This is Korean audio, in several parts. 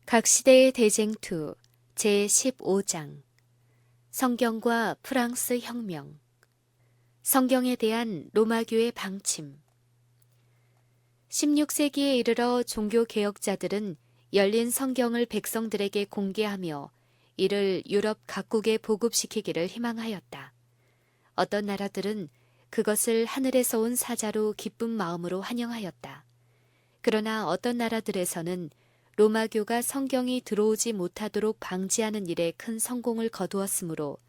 각 시대의 대쟁투 제15장 성경과 프랑스 혁명 성경에 대한 로마교의 방침 16세기에 이르러 종교개혁자들은 열린 성경을 백성들에게 공개하며 이를 유럽 각국에 보급시키기를 희망하였다. 어떤 나라들은 그것을 하늘에서 온 사자로 기쁜 마음으로 환영하였다. 그러나 어떤 나라들에서는 로마교가 성경이 들어오지 못하도록 방지하는 일에 큰 성공을 거두었으므로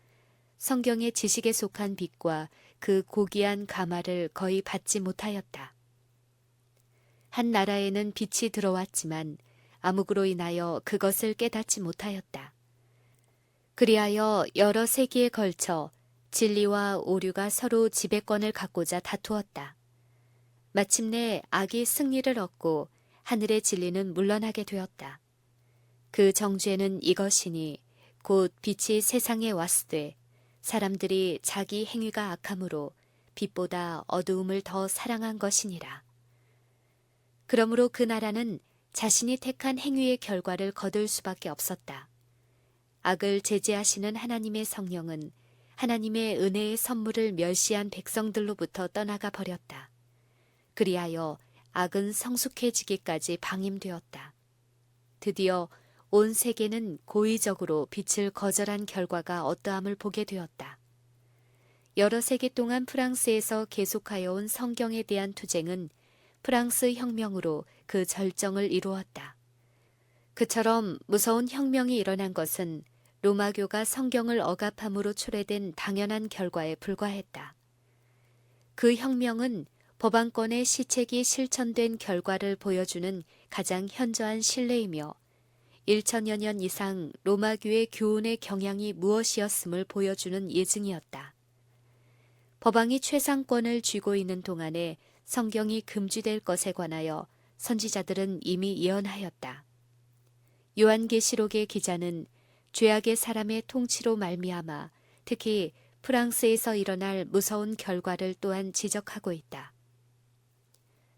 성경의 지식에 속한 빛과 그 고귀한 가마를 거의 받지 못하였다. 한 나라에는 빛이 들어왔지만 암흑으로 인하여 그것을 깨닫지 못하였다. 그리하여 여러 세기에 걸쳐 진리와 오류가 서로 지배권을 갖고자 다투었다. 마침내 악이 승리를 얻고 하늘의 진리는 물러나게 되었다. 그 정죄는 이것이니 곧 빛이 세상에 왔으되 사람들이 자기 행위가 악함으로 빛보다 어두움을 더 사랑한 것이니라. 그러므로 그 나라는 자신이 택한 행위의 결과를 거둘 수밖에 없었다. 악을 제재하시는 하나님의 성령은 하나님의 은혜의 선물을 멸시한 백성들로부터 떠나가 버렸다. 그리하여 악은 성숙해지기까지 방임되었다. 드디어 온 세계는 고의적으로 빛을 거절한 결과가 어떠함을 보게 되었다. 여러 세기 동안 프랑스에서 계속하여 온 성경에 대한 투쟁은 프랑스 혁명으로 그 절정을 이루었다. 그처럼 무서운 혁명이 일어난 것은 로마교가 성경을 억압함으로 초래된 당연한 결과에 불과했다. 그 혁명은 법안권의 시책이 실천된 결과를 보여주는 가장 현저한 신뢰이며 1000여 년 이상 로마교의 교훈의 경향이 무엇이었음을 보여주는 예증이었다. 법왕이 최상권을 쥐고 있는 동안에 성경이 금지될 것에 관하여 선지자들은 이미 예언하였다. 요한계시록의 기자는 죄악의 사람의 통치로 말미암아 특히 프랑스에서 일어날 무서운 결과를 또한 지적하고 있다.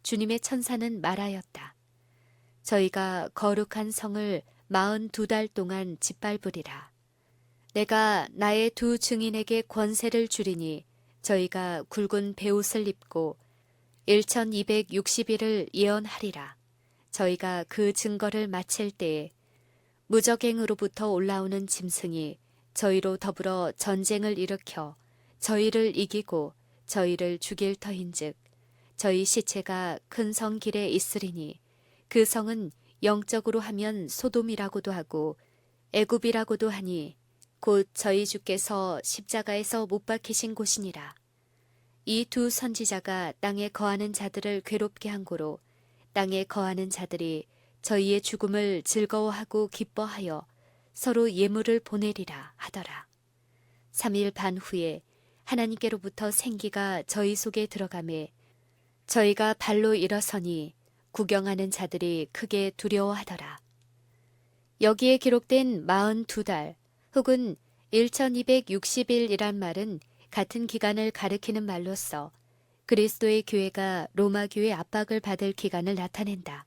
주님의 천사는 말하였다. 저희가 거룩한 성을 42달 동안 짓밟으리라. 내가 나의 두 증인에게 권세를 주리니 저희가 굵은 베옷을 입고 1260일을 예언하리라. 저희가 그 증거를 마칠 때에 무적행으로부터 올라오는 짐승이 저희로 더불어 전쟁을 일으켜 저희를 이기고 저희를 죽일 터인즉 저희 시체가 큰 성 길에 있으리니 그 성은 영적으로 하면 소돔이라고도 하고 애굽이라고도 하니 곧 저희 주께서 십자가에서 못 박히신 곳이니라. 이 두 선지자가 땅에 거하는 자들을 괴롭게 한 고로 땅에 거하는 자들이 저희의 죽음을 즐거워하고 기뻐하여 서로 예물을 보내리라 하더라. 3일 반 후에 하나님께로부터 생기가 저희 속에 들어가매 저희가 발로 일어서니 구경하는 자들이 크게 두려워하더라. 여기에 기록된 42달 혹은 1260일이란 말은 같은 기간을 가리키는 말로써 그리스도의 교회가 로마 교회 압박을 받을 기간을 나타낸다.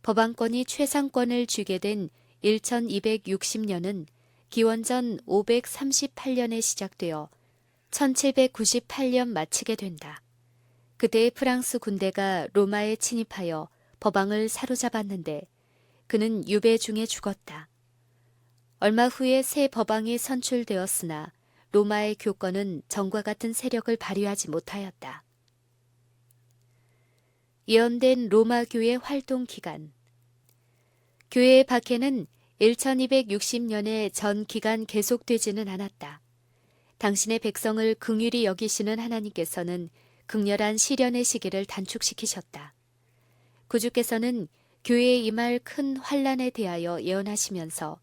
법왕권이 최상권을 쥐게 된 1260년은 기원전 538년에 시작되어 1798년 마치게 된다. 그때 프랑스 군대가 로마에 침입하여 법왕을 사로잡았는데 그는 유배 중에 죽었다. 얼마 후에 새 법왕이 선출되었으나 로마의 교권은 전과 같은 세력을 발휘하지 못하였다. 예언된 로마 교회 활동 기간 교회의 박해는 1260년의 전 기간 계속되지는 않았다. 당신의 백성을 긍휼히 여기시는 하나님께서는 극렬한 시련의 시기를 단축시키셨다. 구주께서는 교회에 임할 큰 환난에 대하여 예언하시면서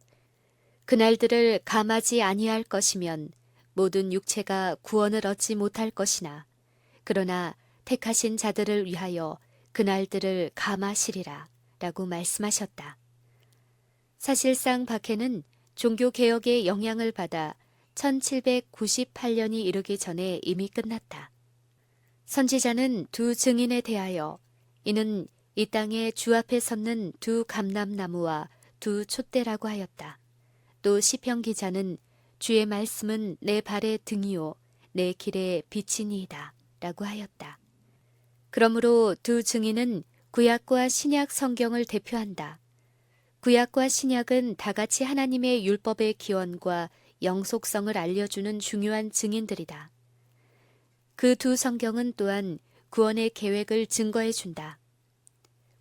그날들을 감하지 아니할 것이면 모든 육체가 구원을 얻지 못할 것이나 그러나 택하신 자들을 위하여 그날들을 감하시리라 라고 말씀하셨다. 사실상 박해는 종교개혁의 영향을 받아 1798년이 이르기 전에 이미 끝났다. 선지자는 두 증인에 대하여 이는 이 땅에 주 앞에 섰는 두 감람나무와 두 촛대라고 하였다. 또 시편 기자는 주의 말씀은 내 발의 등이요 내 길의 빛이니이다 라고 하였다. 그러므로 두 증인은 구약과 신약 성경을 대표한다. 구약과 신약은 다같이 하나님의 율법의 기원과 영속성을 알려주는 중요한 증인들이다. 그 두 성경은 또한 구원의 계획을 증거해준다.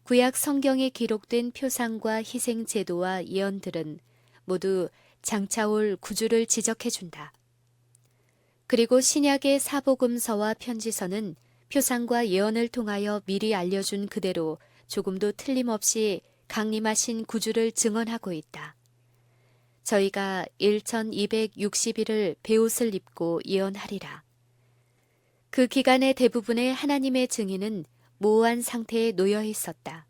구약 성경에 기록된 표상과 희생 제도와 예언들은 모두 장차올 구주를 지적해준다. 그리고 신약의 사복음서와 편지서는 표상과 예언을 통하여 미리 알려준 그대로 조금도 틀림없이 강림하신 구주를 증언하고 있다. 저희가 1260일을 베옷을 입고 예언하리라. 그 기간의 대부분의 하나님의 증인은 모호한 상태에 놓여 있었다.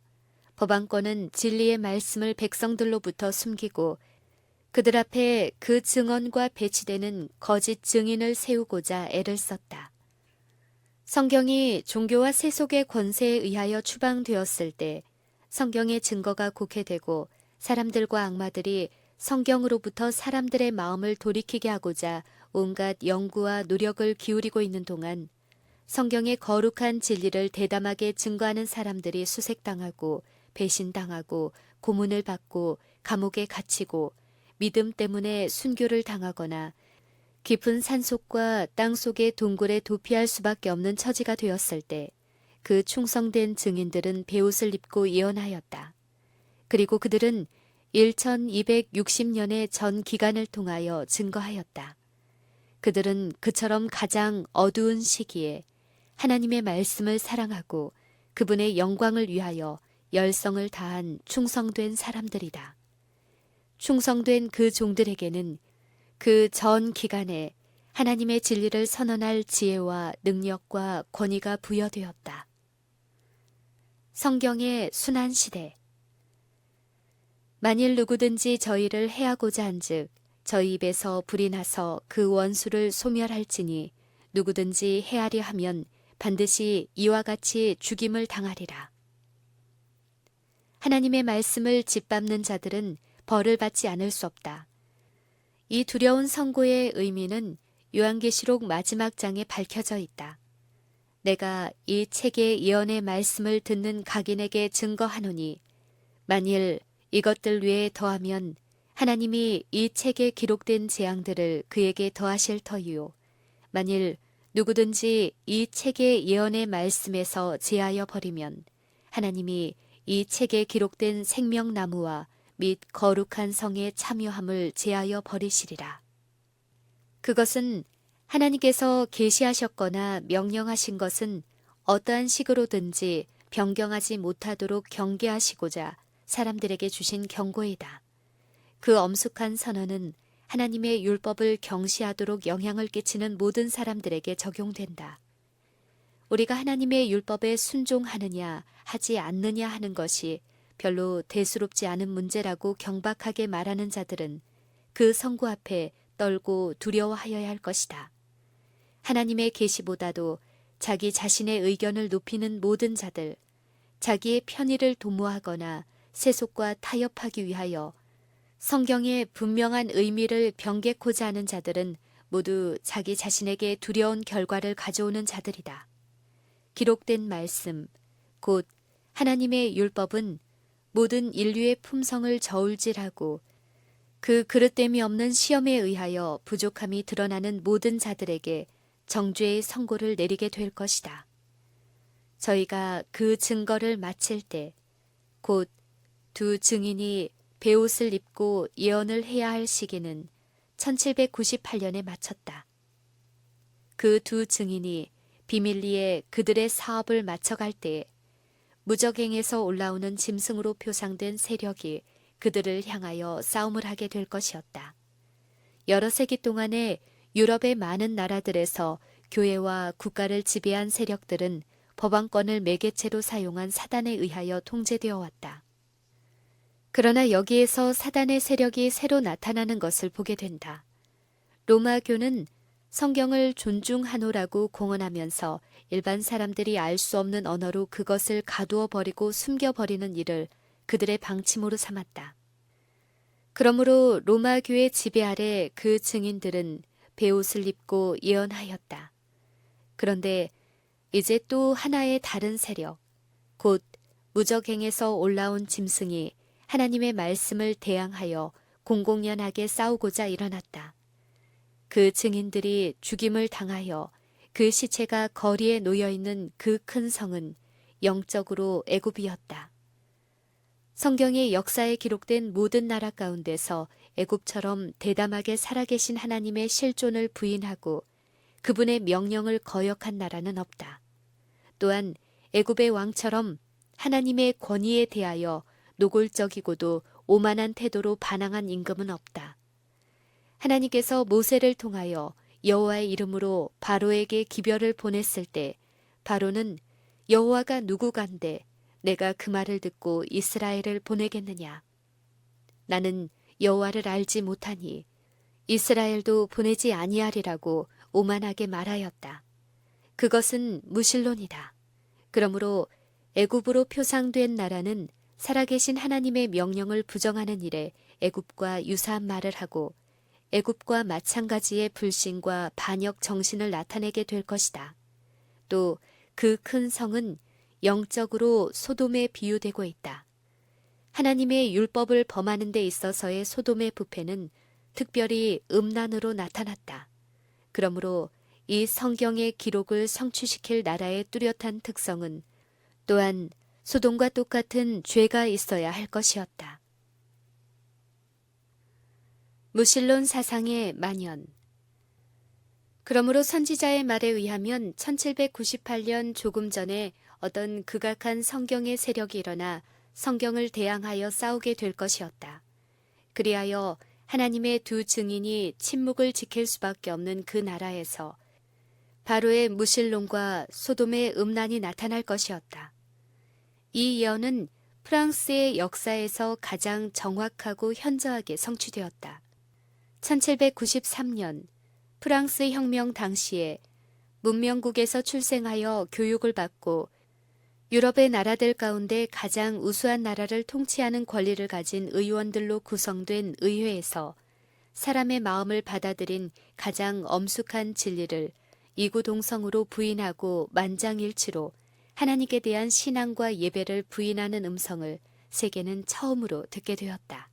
법안권은 진리의 말씀을 백성들로부터 숨기고 그들 앞에 그 증언과 배치되는 거짓 증인을 세우고자 애를 썼다. 성경이 종교와 세속의 권세에 의하여 추방되었을 때 성경의 증거가 곡해되고 사람들과 악마들이 성경으로부터 사람들의 마음을 돌이키게 하고자 온갖 연구와 노력을 기울이고 있는 동안 성경의 거룩한 진리를 대담하게 증거하는 사람들이 수색당하고 배신당하고 고문을 받고 감옥에 갇히고 믿음 때문에 순교를 당하거나 깊은 산속과 땅속의 동굴에 도피할 수밖에 없는 처지가 되었을 때 그 충성된 증인들은 베옷을 입고 예언하였다. 그리고 그들은 1260년의 전 기간을 통하여 증거하였다. 그들은 그처럼 가장 어두운 시기에 하나님의 말씀을 사랑하고 그분의 영광을 위하여 열성을 다한 충성된 사람들이다. 충성된 그 종들에게는 그 전 기간에 하나님의 진리를 선언할 지혜와 능력과 권위가 부여되었다. 성경의 순환 시대. 만일 누구든지 저희를 해하고자 한즉 저희 입에서 불이 나서 그 원수를 소멸할지니 누구든지 해하려 하면 반드시 이와 같이 죽임을 당하리라. 하나님의 말씀을 짓밟는 자들은 벌을 받지 않을 수 없다. 이 두려운 선고의 의미는 요한계시록 마지막 장에 밝혀져 있다. 내가 이 책의 예언의 말씀을 듣는 각인에게 증거하노니 만일 이것들 외에 더하면 하나님이 이 책에 기록된 재앙들을 그에게 더하실 터이요. 만일 누구든지 이 책의 예언의 말씀에서 제하여 버리면 하나님이 이 책에 기록된 생명나무와 및 거룩한 성의 참여함을 제하여 버리시리라. 그것은 하나님께서 계시하셨거나 명령하신 것은 어떠한 식으로든지 변경하지 못하도록 경계하시고자 사람들에게 주신 경고이다. 그 엄숙한 선언은 하나님의 율법을 경시하도록 영향을 끼치는 모든 사람들에게 적용된다. 우리가 하나님의 율법에 순종하느냐 하지 않느냐 하는 것이 별로 대수롭지 않은 문제라고 경박하게 말하는 자들은 그 선고 앞에 떨고 두려워하여야 할 것이다. 하나님의 계시보다도 자기 자신의 의견을 높이는 모든 자들, 자기의 편의를 도모하거나 세속과 타협하기 위하여 성경의 분명한 의미를 변개코자 하는 자들은 모두 자기 자신에게 두려운 결과를 가져오는 자들이다. 기록된 말씀, 곧 하나님의 율법은 모든 인류의 품성을 저울질하고 그 그릇됨이 없는 시험에 의하여 부족함이 드러나는 모든 자들에게 정죄의 선고를 내리게 될 것이다. 저희가 그 증거를 마칠 때 곧 두 증인이 베옷을 입고 예언을 해야 할 시기는 1798년에 마쳤다. 그 두 증인이 비밀리에 그들의 사업을 마쳐갈 때에 무적행에서 올라오는 짐승으로 표상된 세력이 그들을 향하여 싸움을 하게 될 것이었다. 여러 세기 동안에 유럽의 많은 나라들에서 교회와 국가를 지배한 세력들은 법안권을 매개체로 사용한 사단에 의하여 통제되어 왔다. 그러나 여기에서 사단의 세력이 새로 나타나는 것을 보게 된다. 로마교는 성경을 존중하노라고 공언하면서 일반 사람들이 알 수 없는 언어로 그것을 가두어 버리고 숨겨버리는 일을 그들의 방침으로 삼았다. 그러므로 로마 교회 지배 아래 그 증인들은 베옷을 입고 예언하였다. 그런데 이제 또 하나의 다른 세력, 곧 무적행에서 올라온 짐승이 하나님의 말씀을 대항하여 공공연하게 싸우고자 일어났다. 그 증인들이 죽임을 당하여 그 시체가 거리에 놓여있는 그 큰 성은 영적으로 애굽이었다. 성경의 역사에 기록된 모든 나라 가운데서 애굽처럼 대담하게 살아계신 하나님의 실존을 부인하고 그분의 명령을 거역한 나라는 없다. 또한 애굽의 왕처럼 하나님의 권위에 대하여 노골적이고도 오만한 태도로 반항한 임금은 없다. 하나님께서 모세를 통하여 여호와의 이름으로 바로에게 기별을 보냈을 때 바로는 여호와가 누구간데 내가 그 말을 듣고 이스라엘을 보내겠느냐. 나는 여호와를 알지 못하니 이스라엘도 보내지 아니하리라고 오만하게 말하였다. 그것은 무실론이다. 그러므로 애굽으로 표상된 나라는 살아계신 하나님의 명령을 부정하는 일에 애굽과 유사한 말을 하고 애굽과 마찬가지의 불신과 반역 정신을 나타내게 될 것이다. 또 그 큰 성은 영적으로 소돔에 비유되고 있다. 하나님의 율법을 범하는 데 있어서의 소돔의 부패는 특별히 음란으로 나타났다. 그러므로 이 성경의 기록을 성취시킬 나라의 뚜렷한 특성은 또한 소돔과 똑같은 죄가 있어야 할 것이었다. 무실론 사상의 만연. 그러므로 선지자의 말에 의하면 1798년 조금 전에 어떤 극악한 성경의 세력이 일어나 성경을 대항하여 싸우게 될 것이었다. 그리하여 하나님의 두 증인이 침묵을 지킬 수밖에 없는 그 나라에서 바로의 무실론과 소돔의 음란이 나타날 것이었다. 이 예언은 프랑스의 역사에서 가장 정확하고 현저하게 성취되었다. 1793년 프랑스 혁명 당시에 문명국에서 출생하여 교육을 받고 유럽의 나라들 가운데 가장 우수한 나라를 통치하는 권리를 가진 의원들로 구성된 의회에서 사람의 마음을 받아들인 가장 엄숙한 진리를 이구동성으로 부인하고 만장일치로 하나님께 대한 신앙과 예배를 부인하는 음성을 세계는 처음으로 듣게 되었다.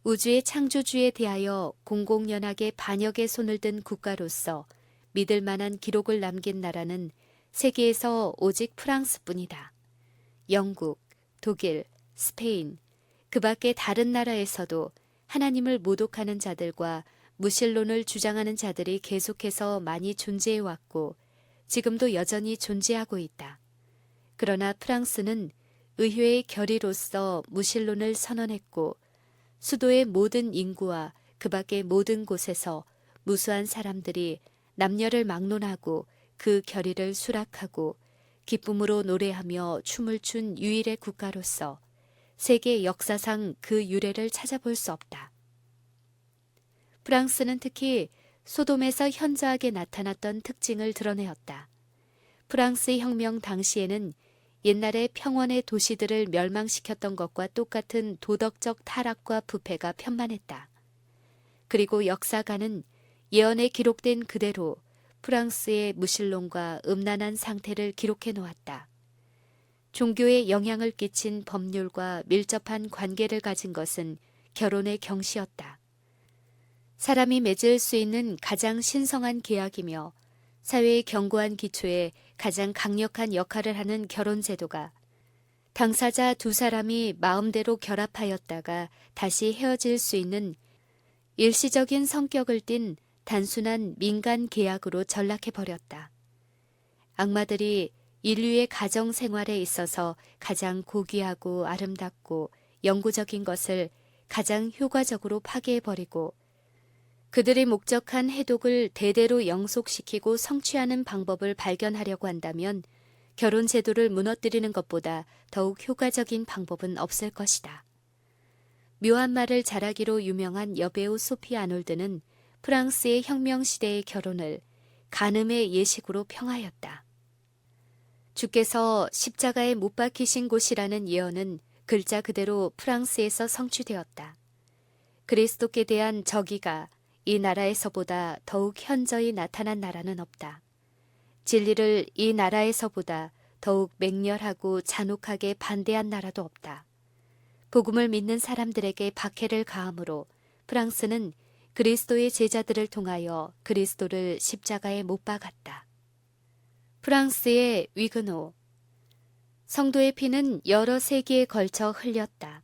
우주의 창조주에 대하여 공공연하게 반역의 손을 든 국가로서 믿을 만한 기록을 남긴 나라는 세계에서 오직 프랑스뿐이다. 영국, 독일, 스페인, 그 밖의 다른 나라에서도 하나님을 모독하는 자들과 무신론을 주장하는 자들이 계속해서 많이 존재해왔고 지금도 여전히 존재하고 있다. 그러나 프랑스는 의회의 결의로서 무신론을 선언했고 수도의 모든 인구와 그 밖의 모든 곳에서 무수한 사람들이 남녀를 막론하고 그 결의를 수락하고 기쁨으로 노래하며 춤을 춘 유일의 국가로서 세계 역사상 그 유래를 찾아볼 수 없다. 프랑스는 특히 소돔에서 현저하게 나타났던 특징을 드러내었다. 프랑스 혁명 당시에는 옛날의 평원의 도시들을 멸망시켰던 것과 똑같은 도덕적 타락과 부패가 편만했다. 그리고 역사가는 예언에 기록된 그대로 프랑스의 무신론과 음란한 상태를 기록해 놓았다. 종교에 영향을 끼친 법률과 밀접한 관계를 가진 것은 결혼의 경시였다. 사람이 맺을 수 있는 가장 신성한 계약이며 사회의 견고한 기초에 가장 강력한 역할을 하는 결혼 제도가 당사자 두 사람이 마음대로 결합하였다가 다시 헤어질 수 있는 일시적인 성격을 띤 단순한 민간 계약으로 전락해버렸다. 악마들이 인류의 가정 생활에 있어서 가장 고귀하고 아름답고 영구적인 것을 가장 효과적으로 파괴해버리고 그들이 목적한 해독을 대대로 영속시키고 성취하는 방법을 발견하려고 한다면 결혼 제도를 무너뜨리는 것보다 더욱 효과적인 방법은 없을 것이다. 묘한 말을 잘하기로 유명한 여배우 소피 아놀드는 프랑스의 혁명 시대의 결혼을 간음의 예식으로 평하였다. 주께서 십자가에 못 박히신 곳이라는 예언은 글자 그대로 프랑스에서 성취되었다. 그리스도께 대한 저기가 이 나라에서보다 더욱 현저히 나타난 나라는 없다. 진리를 이 나라에서보다 더욱 맹렬하고 잔혹하게 반대한 나라도 없다. 복음을 믿는 사람들에게 박해를 가함으로 프랑스는 그리스도의 제자들을 통하여 그리스도를 십자가에 못 박았다. 프랑스의 위그노. 성도의 피는 여러 세기에 걸쳐 흘렸다.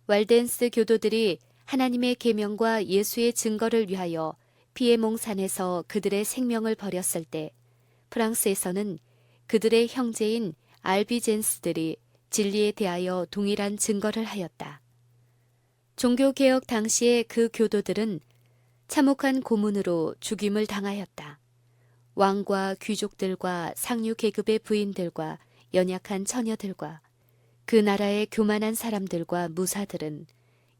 왈덴스 교도들이 하나님의 계명과 예수의 증거를 위하여 피에몽산에서 그들의 생명을 버렸을 때 프랑스에서는 그들의 형제인 알비젠스들이 진리에 대하여 동일한 증거를 하였다. 종교개혁 당시의 그 교도들은 참혹한 고문으로 죽임을 당하였다. 왕과 귀족들과 상류 계급의 부인들과 연약한 처녀들과 그 나라의 교만한 사람들과 무사들은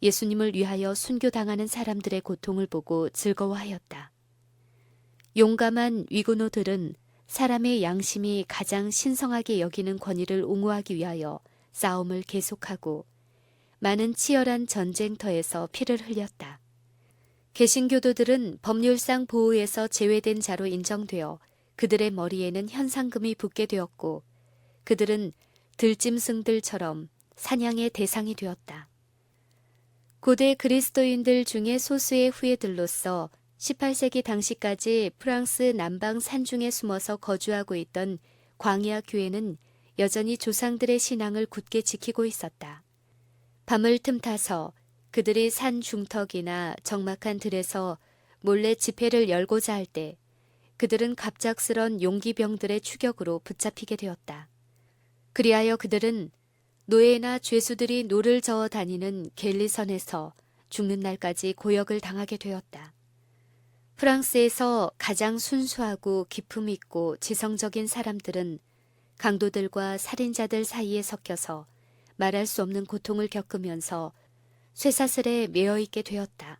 예수님을 위하여 순교당하는 사람들의 고통을 보고 즐거워하였다. 용감한 위고노들은 사람의 양심이 가장 신성하게 여기는 권위를 옹호하기 위하여 싸움을 계속하고 많은 치열한 전쟁터에서 피를 흘렸다. 개신교도들은 법률상 보호에서 제외된 자로 인정되어 그들의 머리에는 현상금이 붙게 되었고 그들은 들짐승들처럼 사냥의 대상이 되었다. 고대 그리스도인들 중에 소수의 후예들로서 18세기 당시까지 프랑스 남방 산중에 숨어서 거주하고 있던 광야 교회는 여전히 조상들의 신앙을 굳게 지키고 있었다. 밤을 틈타서 그들이 산 중턱이나 적막한 들에서 몰래 집회를 열고자 할 때 그들은 갑작스런 용기병들의 추격으로 붙잡히게 되었다. 그리하여 그들은 노예나 죄수들이 노를 저어 다니는 겔리선에서 죽는 날까지 고역을 당하게 되었다. 프랑스에서 가장 순수하고 기품 있고 지성적인 사람들은 강도들과 살인자들 사이에 섞여서 말할 수 없는 고통을 겪으면서 쇠사슬에 매여 있게 되었다.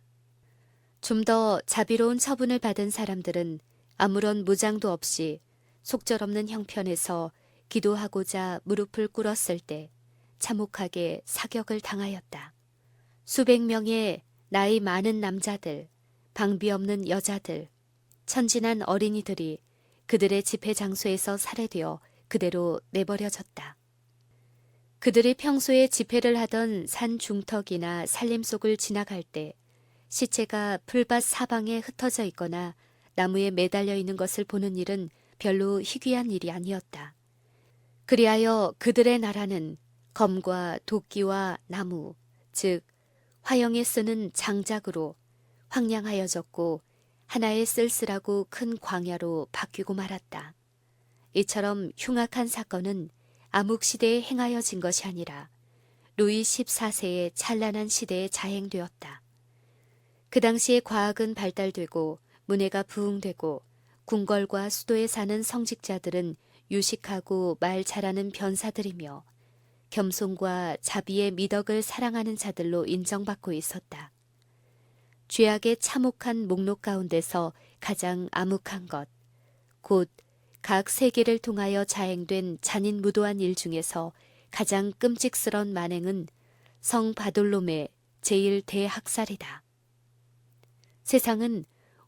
좀 더 자비로운 처분을 받은 사람들은 아무런 무장도 없이 속절없는 형편에서 기도하고자 무릎을 꿇었을 때 참혹하게 사격을 당하였다. 수백 명의 나이 많은 남자들, 방비 없는 여자들, 천진한 어린이들이 그들의 집회 장소에서 살해되어 그대로 내버려졌다. 그들이 평소에 집회를 하던 산 중턱이나 산림 속을 지나갈 때 시체가 풀밭 사방에 흩어져 있거나 나무에 매달려 있는 것을 보는 일은 별로 희귀한 일이 아니었다. 그리하여 그들의 나라는 검과 도끼와 나무, 즉 화형에 쓰는 장작으로 황량하여졌고 하나의 쓸쓸하고 큰 광야로 바뀌고 말았다. 이처럼 흉악한 사건은 암흑시대에 행하여진 것이 아니라 루이 14세의 찬란한 시대에 자행되었다. 그 당시에 과학은 발달되고 문해가 부흥되고 궁궐과 수도에 사는 성직자들은 유식하고 말 잘하는 변사들이며 겸손과 자비의 미덕을 사랑하는 자들로 인정받고 있었다. 죄악의 참혹한 목록 가운데서 가장 암흑한 것, 곧 각 세계를 통하여 자행된 잔인무도한 일 중에서 가장 끔찍스러운 만행은 성 바돌롬의 제1대학살이다. 세상은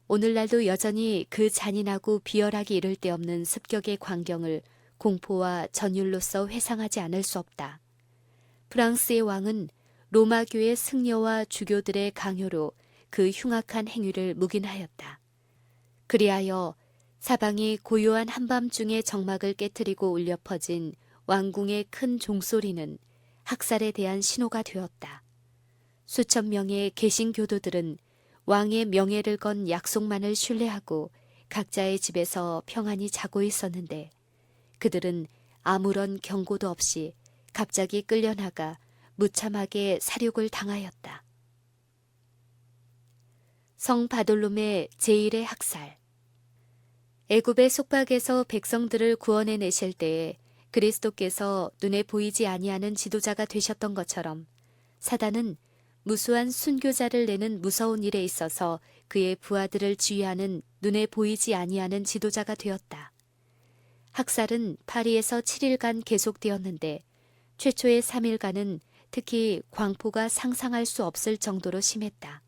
오늘날도 여전히 그 잔인하고 비열하기 이를 데 없는 습격의 광경을 공포와 전율로서 회상하지 않을 수 없다. 프랑스의 왕은 로마교의 승려와 주교들의 강요로 그 흉악한 행위를 묵인하였다. 그리하여 사방이 고요한 한밤중의 정막을 깨트리고 울려 퍼진 왕궁의 큰 종소리는 학살에 대한 신호가 되었다. 수천 명의 개신교도들은 왕의 명예를 건 약속만을 신뢰하고 각자의 집에서 평안히 자고 있었는데 그들은 아무런 경고도 없이 갑자기 끌려나가 무참하게 살육을 당하였다. 성 바돌롬의 제1의 학살. 애굽의 속박에서 백성들을 구원해 내실 때에 그리스도께서 눈에 보이지 아니하는 지도자가 되셨던 것처럼 사단은 무수한 순교자를 내는 무서운 일에 있어서 그의 부하들을 지휘하는 눈에 보이지 아니하는 지도자가 되었다. 학살은 파리에서 7일간 계속되었는데 최초의 3일간은 특히 광포가 상상할 수 없을 정도로 심했다.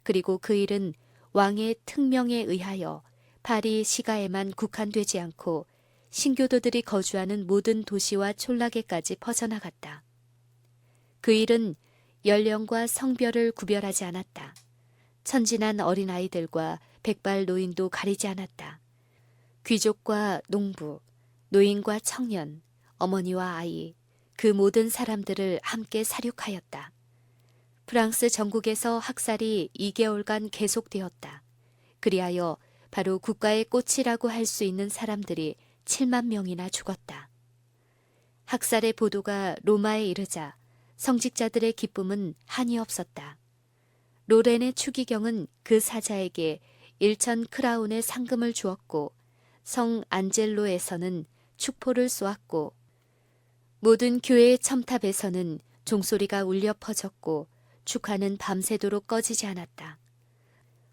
그리고 그 일은 왕의 특명에 의하여 파리 시가에만 국한되지 않고 신교도들이 거주하는 모든 도시와 촌락에까지 퍼져나갔다. 그 일은 연령과 성별을 구별하지 않았다. 천진한 어린아이들과 백발 노인도 가리지 않았다. 귀족과 농부, 노인과 청년, 어머니와 아이, 그 모든 사람들을 함께 살육하였다. 프랑스 전국에서 학살이 2개월간 계속되었다. 그리하여 바로 국가의 꽃이라고 할 수 있는 사람들이 7만 명이나 죽었다. 학살의 보도가 로마에 이르자 성직자들의 기쁨은 한이 없었다. 로렌의 추기경은 그 사자에게 1,000 크라운의 상금을 주었고 성 안젤로에서는 축포를 쏘았고 모든 교회의 첨탑에서는 종소리가 울려 퍼졌고 축하는 밤새도록 꺼지지 않았다.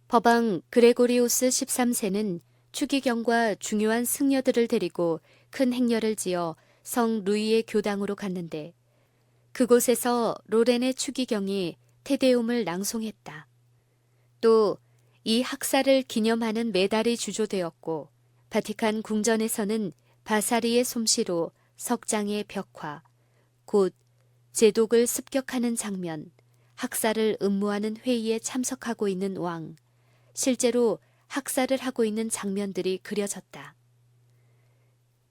법왕 그레고리우스 13세는 추기경과 중요한 승려들을 데리고 큰 행렬을 지어 성 루이의 교당으로 갔는데 그곳에서 로렌의 추기경이 테데움을 낭송했다. 또 이 학살을 기념하는 메달이 주조되었고 바티칸 궁전에서는 바사리의 솜씨로 석장의 벽화, 곧 제독을 습격하는 장면, 학살을 음모하는 회의에 참석하고 있는 왕, 실제로 학살을 하고 있는 장면들이 그려졌다.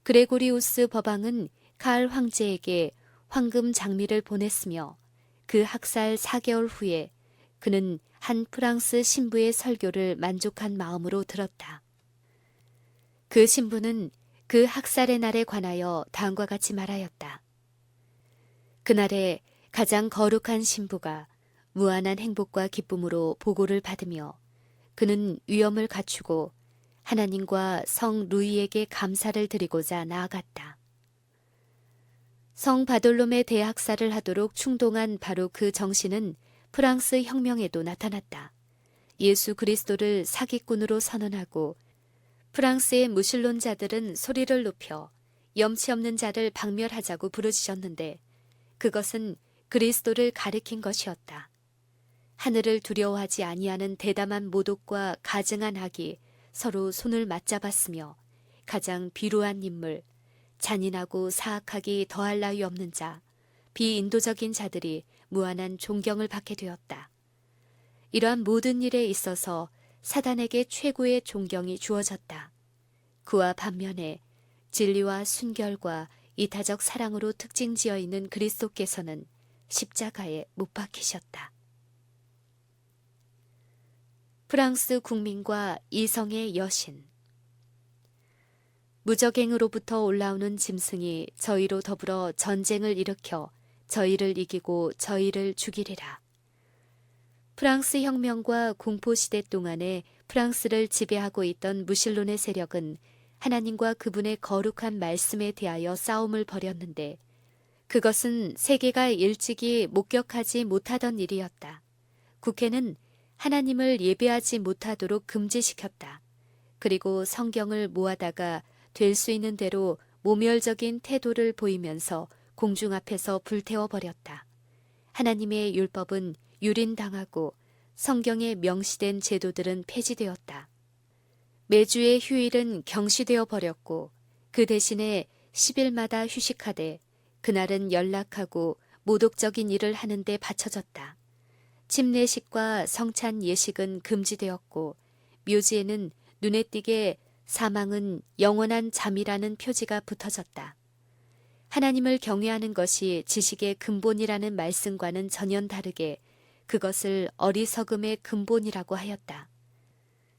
그레고리우스 법왕은 칼 황제에게 황금 장미를 보냈으며 그 학살 4개월 후에 그는 한 프랑스 신부의 설교를 만족한 마음으로 들었다. 그 신부는 그 학살의 날에 관하여 다음과 같이 말하였다. 그날에 가장 거룩한 신부가 무한한 행복과 기쁨으로 보고를 받으며 그는 위엄을 갖추고 하나님과 성 루이에게 감사를 드리고자 나아갔다. 성 바돌롬의 대학살을 하도록 충동한 바로 그 정신은 프랑스 혁명에도 나타났다. 예수 그리스도를 사기꾼으로 선언하고 프랑스의 무신론자들은 소리를 높여 염치 없는 자를 박멸하자고 부르짖었는데 그것은 그리스도를 가리킨 것이었다. 하늘을 두려워하지 아니하는 대담한 모독과 가증한 악이 서로 손을 맞잡았으며 가장 비루한 인물, 잔인하고 사악하기 더할 나위 없는 자, 비인도적인 자들이 무한한 존경을 받게 되었다. 이러한 모든 일에 있어서 사단에게 최고의 존경이 주어졌다. 그와 반면에 진리와 순결과 이타적 사랑으로 특징지어 있는 그리스도께서는 십자가에 못 박히셨다. 프랑스 국민과 이성의 여신. 무적행으로부터 올라오는 짐승이 저희로 더불어 전쟁을 일으켜 저희를 이기고 저희를 죽이리라. 프랑스 혁명과 공포시대 동안에 프랑스를 지배하고 있던 무신론의 세력은 하나님과 그분의 거룩한 말씀에 대하여 싸움을 벌였는데 그것은 세계가 일찍이 목격하지 못하던 일이었다. 국회는 하나님을 예배하지 못하도록 금지시켰다. 그리고 성경을 모아다가 될 수 있는 대로 모멸적인 태도를 보이면서 공중 앞에서 불태워버렸다. 하나님의 율법은 유린당하고 성경에 명시된 제도들은 폐지되었다. 매주의 휴일은 경시되어 버렸고 그 대신에 10일마다 휴식하되 그날은 연락하고 모독적인 일을 하는데 바쳐졌다. 침례식과 성찬 예식은 금지되었고 묘지에는 눈에 띄게 사망은 영원한 잠이라는 표지가 붙어졌다. 하나님을 경외하는 것이 지식의 근본이라는 말씀과는 전혀 다르게 그것을 어리석음의 근본이라고 하였다.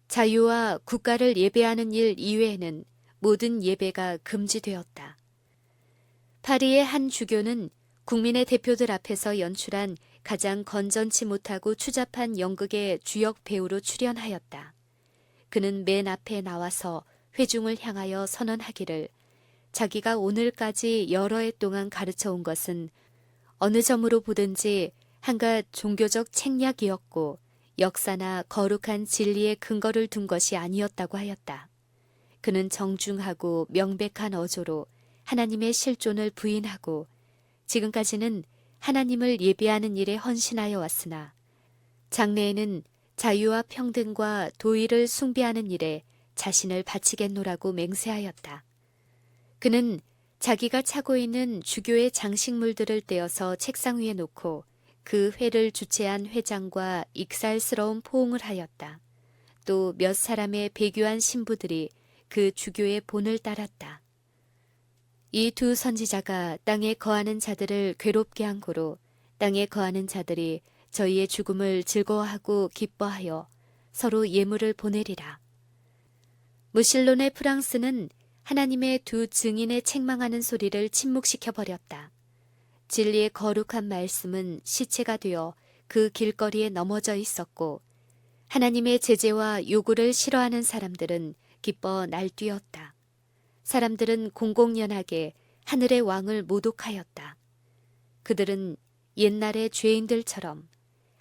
자유와 국가를 예배하는 일 이외에는 모든 예배가 금지되었다. 파리의 한 주교는 국민의 대표들 앞에서 연출한 가장 건전치 못하고 추잡한 연극의 주역 배우로 출연하였다. 그는 맨 앞에 나와서 회중을 향하여 선언하기를 자기가 오늘까지 여러 해 동안 가르쳐온 것은 어느 점으로 보든지 한갓 종교적 책략이었고 역사나 거룩한 진리의 근거를 둔 것이 아니었다고 하였다. 그는 정중하고 명백한 어조로 하나님의 실존을 부인하고 지금까지는 하나님을 예배하는 일에 헌신하여 왔으나 장래에는 자유와 평등과 도의를 숭배하는 일에 자신을 바치겠노라고 맹세하였다. 그는 자기가 차고 있는 주교의 장식물들을 떼어서 책상 위에 놓고 그 회를 주최한 회장과 익살스러운 포옹을 하였다. 또 몇 사람의 배교한 신부들이 그 주교의 본을 따랐다. 이 두 선지자가 땅에 거하는 자들을 괴롭게 한 고로 땅에 거하는 자들이 저희의 죽음을 즐거워하고 기뻐하여 서로 예물을 보내리라. 무실론의 프랑스는 하나님의 두 증인의 책망하는 소리를 침묵시켜 버렸다. 진리의 거룩한 말씀은 시체가 되어 그 길거리에 넘어져 있었고 하나님의 제재와 요구를 싫어하는 사람들은 기뻐 날뛰었다. 사람들은 공공연하게 하늘의 왕을 모독하였다. 그들은 옛날의 죄인들처럼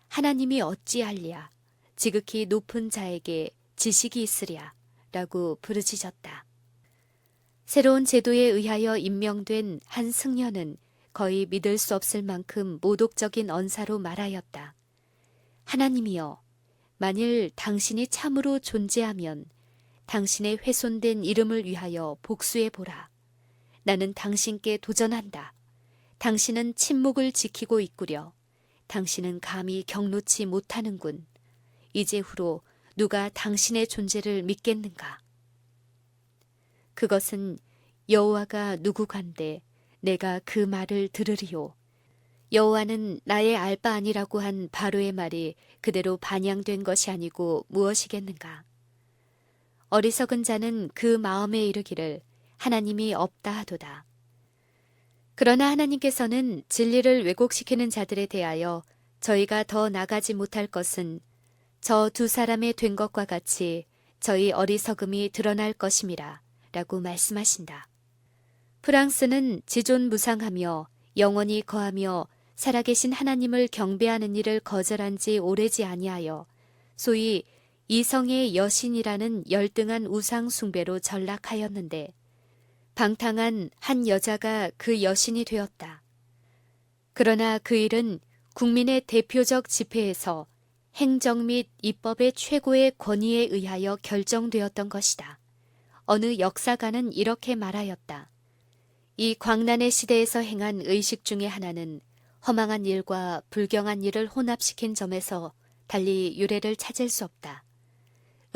하나님이 어찌할랴, 지극히 높은 자에게 지식이 있으랴 라고 부르짖었다. 새로운 제도에 의하여 임명된 한 승려는 거의 믿을 수 없을 만큼 모독적인 언사로 말하였다. 하나님이여, 만일 당신이 참으로 존재하면 당신의 훼손된 이름을 위하여 복수해보라. 나는 당신께 도전한다. 당신은 침묵을 지키고 있구려. 당신은 감히 경놓지 못하는군. 이제후로 누가 당신의 존재를 믿겠는가? 그것은 여호와가 누구간데 내가 그 말을 들으리요. 여호와는 나의 알바 아니라고 한 바로의 말이 그대로 반영된 것이 아니고 무엇이겠는가? 어리석은 자는 그 마음에 이르기를 하나님이 없다 하도다. 그러나 하나님께서는 진리를 왜곡시키는 자들에 대하여 저희가 더 나가지 못할 것은 저 두 사람의 된 것과 같이 저희 어리석음이 드러날 것임이라 라고 말씀하신다. 프랑스는 지존무상하며 영원히 거하며 살아계신 하나님을 경배하는 일을 거절한 지 오래지 아니하여 소위 이성의 여신이라는 열등한 우상 숭배로 전락하였는데 방탕한 한 여자가 그 여신이 되었다. 그러나 그 일은 국민의 대표적 집회에서 행정 및 입법의 최고의 권위에 의하여 결정되었던 것이다. 어느 역사가는 이렇게 말하였다. 이 광란의 시대에서 행한 의식 중의 하나는 허망한 일과 불경한 일을 혼합시킨 점에서 달리 유래를 찾을 수 없다.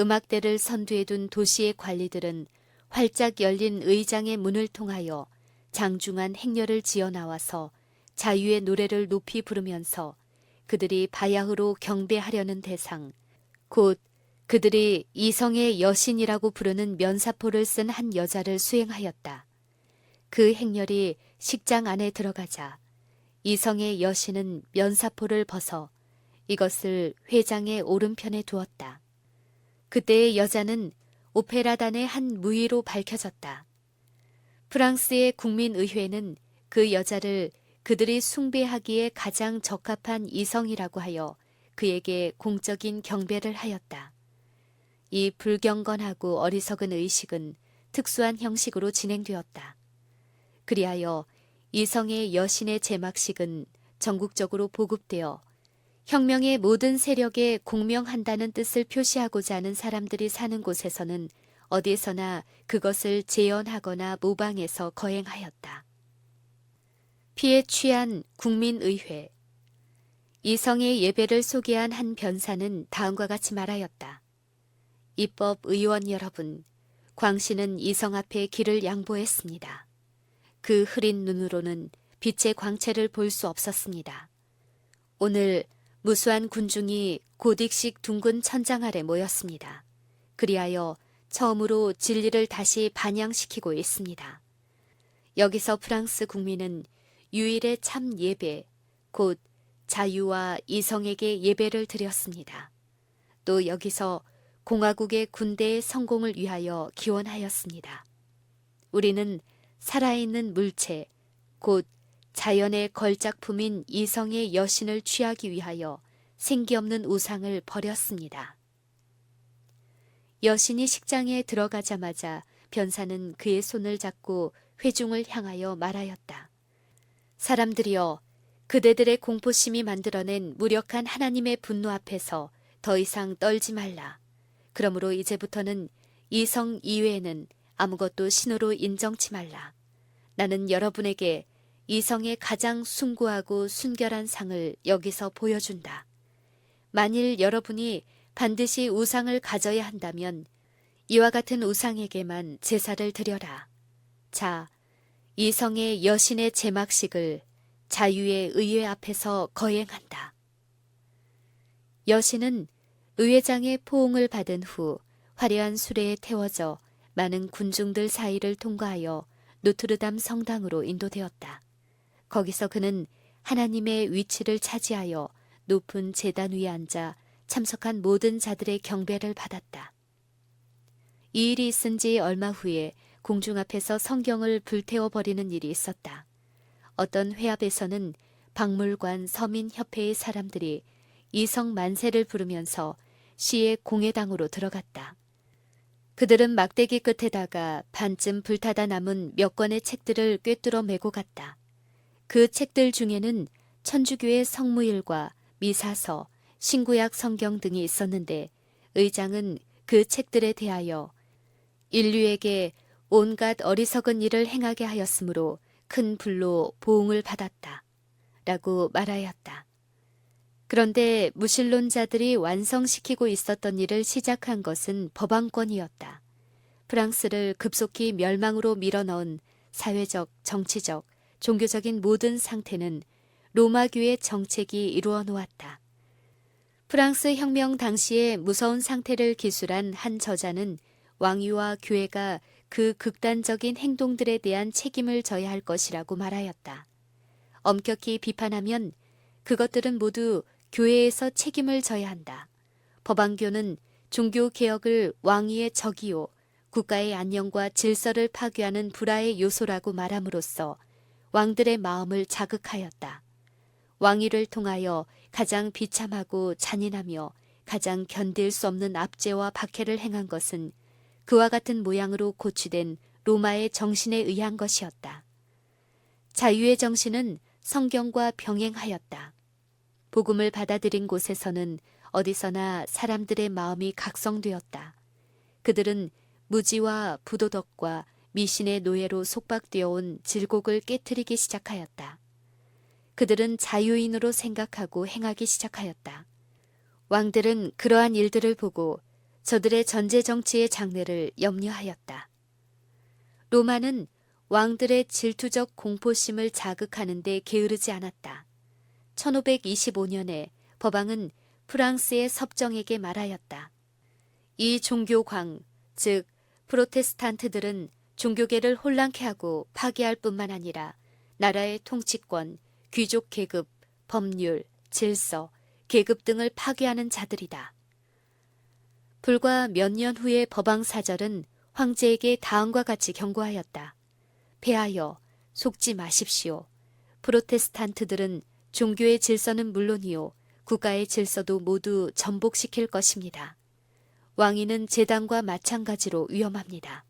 음악대를 선두에 둔 도시의 관리들은 활짝 열린 의장의 문을 통하여 장중한 행렬을 지어 나와서 자유의 노래를 높이 부르면서 그들이 바야흐로 경배하려는 대상, 곧 그들이 이성의 여신이라고 부르는 면사포를 쓴 한 여자를 수행하였다. 그 행렬이 식장 안에 들어가자 이성의 여신은 면사포를 벗어 이것을 회장의 오른편에 두었다. 그때의 여자는 오페라단의 한 무희로 밝혀졌다. 프랑스의 국민의회는 그 여자를 그들이 숭배하기에 가장 적합한 이성이라고 하여 그에게 공적인 경배를 하였다. 이 불경건하고 어리석은 의식은 특수한 형식으로 진행되었다. 그리하여 이성의 여신의 제막식은 전국적으로 보급되어 혁명의 모든 세력에 공명한다는 뜻을 표시하고자 하는 사람들이 사는 곳에서는 어디서나 그것을 재현하거나 모방해서 거행하였다. 피에 취한 국민의회. 이성의 예배를 소개한 한 변사는 다음과 같이 말하였다. 입법 의원 여러분, 광씨는 이성 앞에 길을 양보했습니다. 그 흐린 눈으로는 빛의 광채를 볼 수 없었습니다. 오늘 무수한 군중이 고딕식 둥근 천장 아래 모였습니다. 그리하여 처음으로 진리를 다시 반영시키고 있습니다. 여기서 프랑스 국민은 유일의 참 예배, 곧 자유와 이성에게 예배를 드렸습니다. 또 여기서 공화국의 군대의 성공을 위하여 기원하였습니다. 우리는 살아있는 물체, 곧 자연의 걸작품인 이성의 여신을 취하기 위하여 생기 없는 우상을 버렸습니다. 여신이 식장에 들어가자마자 변사는 그의 손을 잡고 회중을 향하여 말하였다. 사람들이여, 그대들의 공포심이 만들어낸 무력한 하나님의 분노 앞에서 더 이상 떨지 말라. 그러므로 이제부터는 이 성 이외에는 아무것도 신으로 인정치 말라. 나는 여러분에게 이 성의 가장 숭고하고 순결한 상을 여기서 보여준다. 만일 여러분이 반드시 우상을 가져야 한다면 이와 같은 우상에게만 제사를 드려라. 자, 이 성의 여신의 제막식을 자유의 의회 앞에서 거행한다. 여신은 의회장의 포옹을 받은 후 화려한 수레에 태워져 많은 군중들 사이를 통과하여 노트르담 성당으로 인도되었다. 거기서 그는 하나님의 위치를 차지하여 높은 제단 위에 앉아 참석한 모든 자들의 경배를 받았다. 이 일이 있은 지 얼마 후에 공중 앞에서 성경을 불태워버리는 일이 있었다. 어떤 회합에서는 박물관 서민협회의 사람들이 이성 만세를 부르면서 시의 공회당으로 들어갔다. 그들은 막대기 끝에다가 반쯤 불타다 남은 몇 권의 책들을 꿰뚫어 메고 갔다. 그 책들 중에는 천주교의 성무일과 미사서, 신구약 성경 등이 있었는데 의장은 그 책들에 대하여 인류에게 온갖 어리석은 일을 행하게 하였으므로 큰 불로 보응을 받았다. 라고 말하였다. 그런데 무신론자들이 완성시키고 있었던 일을 시작한 것은 법왕권이었다. 프랑스를 급속히 멸망으로 밀어넣은 사회적, 정치적, 종교적인 모든 상태는 로마교의 정책이 이루어 놓았다. 프랑스 혁명 당시의 무서운 상태를 기술한 한 저자는 왕위와 교회가 그 극단적인 행동들에 대한 책임을 져야 할 것이라고 말하였다. 엄격히 비판하면 그것들은 모두 교회에서 책임을 져야 한다. 법왕교는 종교개혁을 왕위의 적이요 국가의 안녕과 질서를 파괴하는 불화의 요소라고 말함으로써 왕들의 마음을 자극하였다. 왕위를 통하여 가장 비참하고 잔인하며 가장 견딜 수 없는 압제와 박해를 행한 것은 그와 같은 모양으로 고취된 로마의 정신에 의한 것이었다. 자유의 정신은 성경과 병행하였다. 복음을 받아들인 곳에서는 어디서나 사람들의 마음이 각성되었다. 그들은 무지와 부도덕과 미신의 노예로 속박되어 온 질곡을 깨트리기 시작하였다. 그들은 자유인으로 생각하고 행하기 시작하였다. 왕들은 그러한 일들을 보고 저들의 전제정치의 장래를 염려하였다. 로마는 왕들의 질투적 공포심을 자극하는 데 게으르지 않았다. 1525년에 법왕은 프랑스의 섭정에게 말하였다. 이 종교광, 즉 프로테스탄트들은 종교계를 혼란케 하고 파괴할 뿐만 아니라 나라의 통치권, 귀족 계급, 법률, 질서, 계급 등을 파괴하는 자들이다. 불과 몇 년 후의 법왕사절은 황제에게 다음과 같이 경고하였다. 폐하여 속지 마십시오. 프로테스탄트들은 종교의 질서는 물론이요 국가의 질서도 모두 전복시킬 것입니다. 왕위는 제단과 마찬가지로 위험합니다.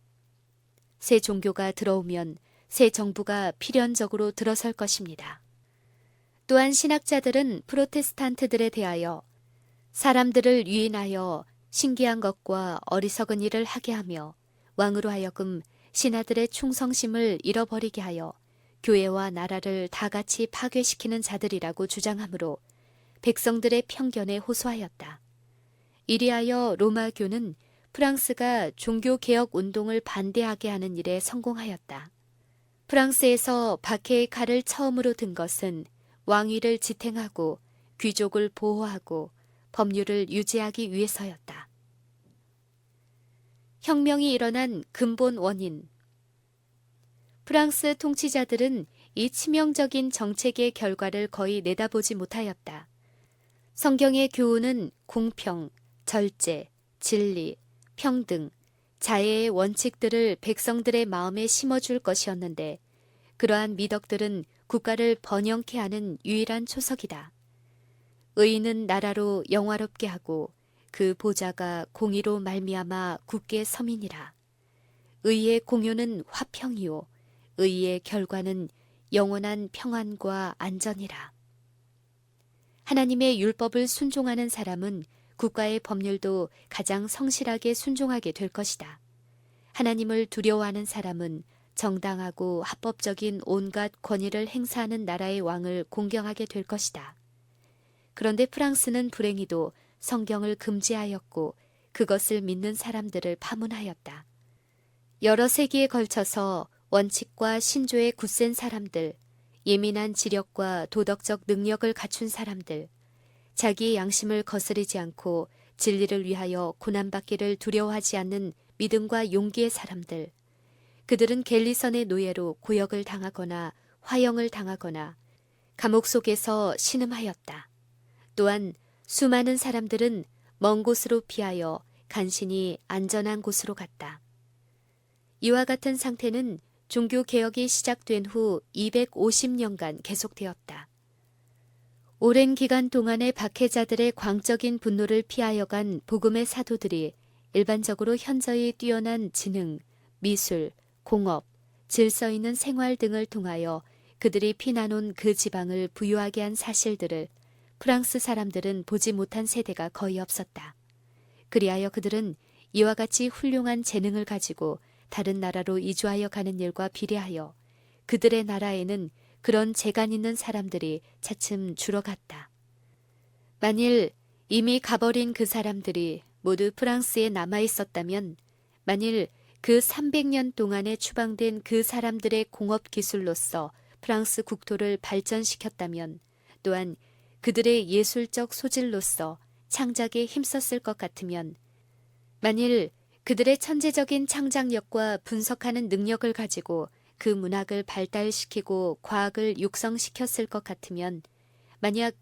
새 종교가 들어오면 새 정부가 필연적으로 들어설 것입니다. 또한 신학자들은 프로테스탄트들에 대하여 사람들을 유인하여 신기한 것과 어리석은 일을 하게 하며 왕으로 하여금 신하들의 충성심을 잃어버리게 하여 교회와 나라를 다같이 파괴시키는 자들이라고 주장하므로 백성들의 편견에 호소하였다. 이리하여 로마교는 프랑스가 종교개혁 운동을 반대하게 하는 일에 성공하였다. 프랑스에서 박해의 칼을 처음으로 든 것은 왕위를 지탱하고 귀족을 보호하고 법률을 유지하기 위해서였다. 혁명이 일어난 근본 원인. 프랑스 통치자들은 이 치명적인 정책의 결과를 거의 내다보지 못하였다. 성경의 교훈은 공평, 절제, 진리, 평등, 자애의 원칙들을 백성들의 마음에 심어줄 것이었는데 그러한 미덕들은 국가를 번영케 하는 유일한 초석이다. 의인은 나라로 영화롭게 하고 그 보좌가 공의로 말미암아 굳게 서민이라. 의의 공효는 화평이요 의의 결과는 영원한 평안과 안전이라. 하나님의 율법을 순종하는 사람은 국가의 법률도 가장 성실하게 순종하게 될 것이다. 하나님을 두려워하는 사람은 정당하고 합법적인 온갖 권위를 행사하는 나라의 왕을 공경하게 될 것이다. 그런데 프랑스는 불행히도 성경을 금지하였고 그것을 믿는 사람들을 파문하였다. 여러 세기에 걸쳐서 원칙과 신조에 굳센 사람들, 예민한 지력과 도덕적 능력을 갖춘 사람들, 자기의 양심을 거스르지 않고 진리를 위하여 고난받기를 두려워하지 않는 믿음과 용기의 사람들, 그들은 갤리선의 노예로 고역을 당하거나 화형을 당하거나 감옥 속에서 신음하였다. 또한 수많은 사람들은 먼 곳으로 피하여 간신히 안전한 곳으로 갔다. 이와 같은 상태는 종교개혁이 시작된 후 250년간 계속되었다. 오랜 기간 동안의 박해자들의 광적인 분노를 피하여 간 복음의 사도들이 일반적으로 현저히 뛰어난 지능, 미술, 공업, 질서 있는 생활 등을 통하여 그들이 피나놓은 그 지방을 부유하게 한 사실들을 프랑스 사람들은 보지 못한 세대가 거의 없었다. 그리하여 그들은 이와 같이 훌륭한 재능을 가지고 다른 나라로 이주하여 가는 일과 비례하여 그들의 나라에는 그런 재간 있는 사람들이 차츰 줄어갔다. 만일 이미 가버린 그 사람들이 모두 프랑스에 남아 있었다면, 만일 그 300년 동안에 추방된 그 사람들의 공업 기술로서 프랑스 국토를 발전시켰다면, 또한 그들의 예술적 소질로서 창작에 힘썼을 것 같으면, 만일 그들의 천재적인 창작력과 분석하는 능력을 가지고 그 문학을 발달시키고 과학을 육성시켰을 것 같으면, 만약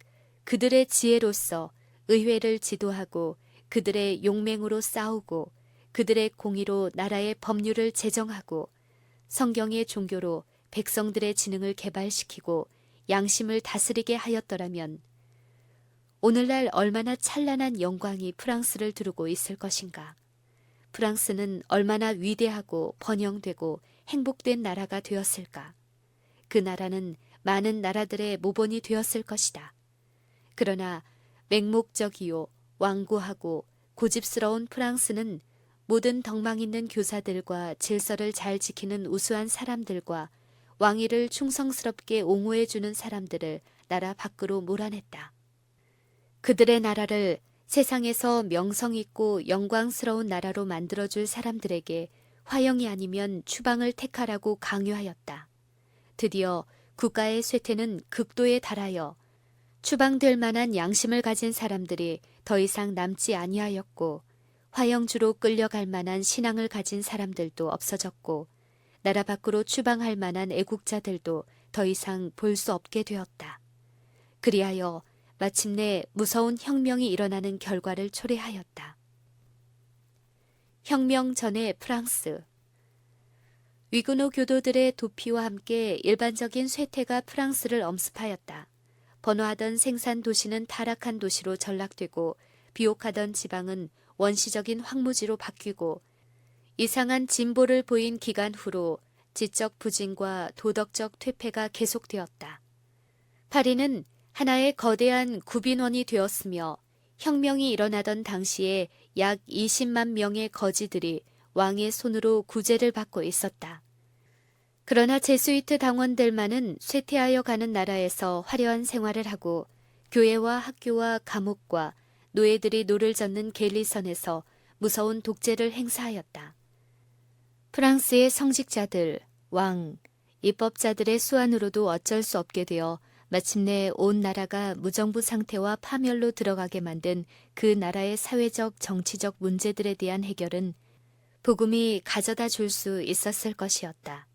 그들의 지혜로서 의회를 지도하고 그들의 용맹으로 싸우고 그들의 공의로 나라의 법률을 제정하고 성경의 종교로 백성들의 지능을 개발시키고 양심을 다스리게 하였더라면 오늘날 얼마나 찬란한 영광이 프랑스를 두르고 있을 것인가. 프랑스는 얼마나 위대하고 번영되고 행복된 나라가 되었을까. 그 나라는 많은 나라들의 모본이 되었을 것이다. 그러나 맹목적이요 완고하고 고집스러운 프랑스는 모든 덕망 있는 교사들과 질서를 잘 지키는 우수한 사람들과 왕위를 충성스럽게 옹호해주는 사람들을 나라 밖으로 몰아냈다. 그들의 나라를 세상에서 명성 있고 영광스러운 나라로 만들어줄 사람들에게 화형이 아니면 추방을 택하라고 강요하였다. 드디어 국가의 쇠퇴는 극도에 달하여 추방될 만한 양심을 가진 사람들이 더 이상 남지 아니하였고, 화형주로 끌려갈 만한 신앙을 가진 사람들도 없어졌고, 나라 밖으로 추방할 만한 애국자들도 더 이상 볼 수 없게 되었다. 그리하여 마침내 무서운 혁명이 일어나는 결과를 초래하였다. 혁명 전의 프랑스. 위구노 교도들의 도피와 함께 일반적인 쇠퇴가 프랑스를 엄습하였다. 번화하던 생산 도시는 타락한 도시로 전락되고 비옥하던 지방은 원시적인 황무지로 바뀌고 이상한 진보를 보인 기간 후로 지적 부진과 도덕적 퇴폐가 계속되었다. 파리는 하나의 거대한 구빈원이 되었으며 혁명이 일어나던 당시에 약 20만 명의 거지들이 왕의 손으로 구제를 받고 있었다. 그러나 제수이트 당원들만은 쇠퇴하여 가는 나라에서 화려한 생활을 하고 교회와 학교와 감옥과 노예들이 노를 젓는 갤리선에서 무서운 독재를 행사하였다. 프랑스의 성직자들, 왕, 입법자들의 수완으로도 어쩔 수 없게 되어 마침내 온 나라가 무정부 상태와 파멸로 들어가게 만든 그 나라의 사회적, 정치적 문제들에 대한 해결은 복음이 가져다 줄 수 있었을 것이었다.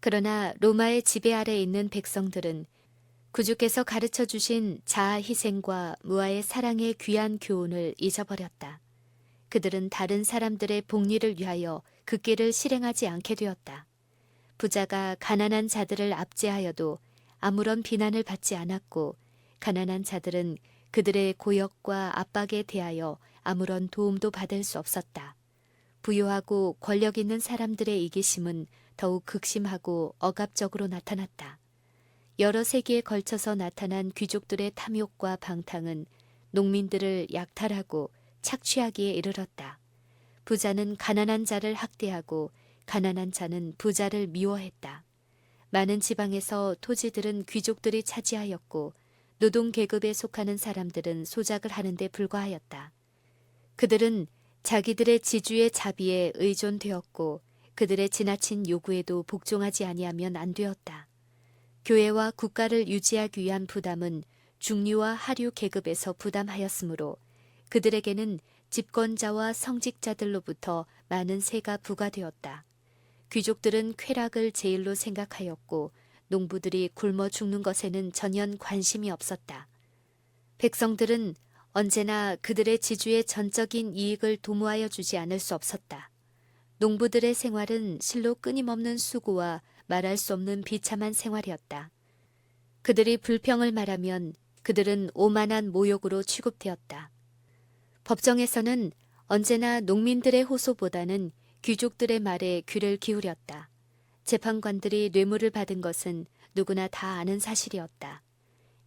그러나 로마의 지배 아래 있는 백성들은 구주께서 가르쳐 주신 자아 희생과 무아의 사랑의 귀한 교훈을 잊어버렸다. 그들은 다른 사람들의 복리를 위하여 그 길을 실행하지 않게 되었다. 부자가 가난한 자들을 압제하여도 아무런 비난을 받지 않았고, 가난한 자들은 그들의 고역과 압박에 대하여 아무런 도움도 받을 수 없었다. 부유하고 권력 있는 사람들의 이기심은 더욱 극심하고 억압적으로 나타났다. 여러 세기에 걸쳐서 나타난 귀족들의 탐욕과 방탕은 농민들을 약탈하고 착취하기에 이르렀다. 부자는 가난한 자를 학대하고 가난한 자는 부자를 미워했다. 많은 지방에서 토지들은 귀족들이 차지하였고 노동 계급에 속하는 사람들은 소작을 하는 데 불과하였다. 그들은 자기들의 지주의 자비에 의존되었고 그들의 지나친 요구에도 복종하지 아니하면 안 되었다. 교회와 국가를 유지하기 위한 부담은 중류와 하류 계급에서 부담하였으므로 그들에게는 집권자와 성직자들로부터 많은 세가 부과되었다. 귀족들은 쾌락을 제일로 생각하였고 농부들이 굶어 죽는 것에는 전혀 관심이 없었다. 백성들은 언제나 그들의 지주의 전적인 이익을 도모하여 주지 않을 수 없었다. 농부들의 생활은 실로 끊임없는 수고와 말할 수 없는 비참한 생활이었다. 그들이 불평을 말하면 그들은 오만한 모욕으로 취급되었다. 법정에서는 언제나 농민들의 호소보다는 귀족들의 말에 귀를 기울였다. 재판관들이 뇌물을 받은 것은 누구나 다 아는 사실이었다.